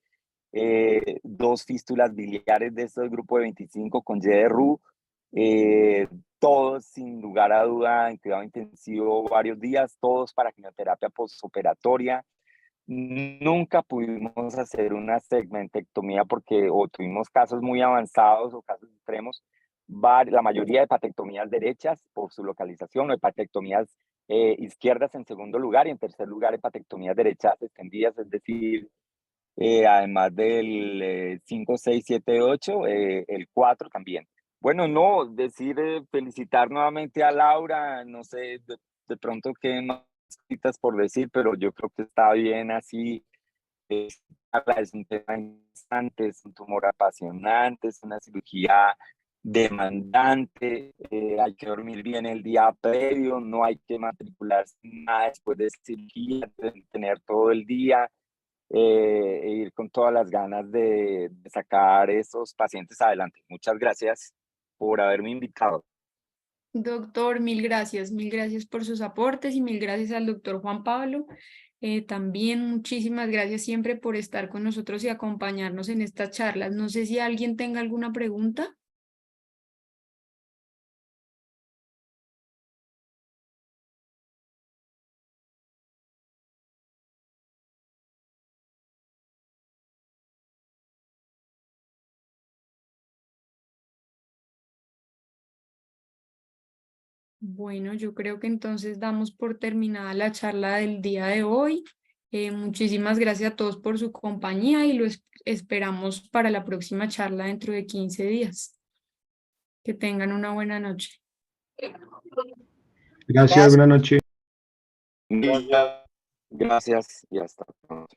dos fístulas biliares de estos grupos de 25 con YDRU, todos sin lugar a duda en cuidado intensivo varios días, todos para quimioterapia posoperatoria. Nunca pudimos hacer una segmentectomía porque o tuvimos casos muy avanzados o casos extremos. La mayoría de hepatectomías derechas por su localización, o hepatectomías izquierdas en segundo lugar, y en tercer lugar hepatectomías derechas extendidas, es decir, además del 5, 6, 7, 8, el 4 también. Bueno, no, decir, felicitar nuevamente a Laura, no sé, de pronto qué más cositas por decir, pero yo creo que está bien así. Es un tema interesante, es un tumor apasionante, es una cirugía demandante, hay que dormir bien el día previo, no hay que matricularse nada después de cirugía, tener todo el día, e ir con todas las ganas de sacar esos pacientes adelante. Muchas gracias por haberme invitado. Doctor, mil gracias por sus aportes y mil gracias al doctor Juan Pablo. También muchísimas gracias siempre por estar con nosotros y acompañarnos en estas charlas. No sé si alguien tenga alguna pregunta. Bueno, yo creo que entonces damos por terminada la charla del día de hoy. Muchísimas gracias a todos por su compañía y esperamos para la próxima charla dentro de 15 días. Que tengan una buena noche. Gracias, buenas noches. Gracias y hasta pronto.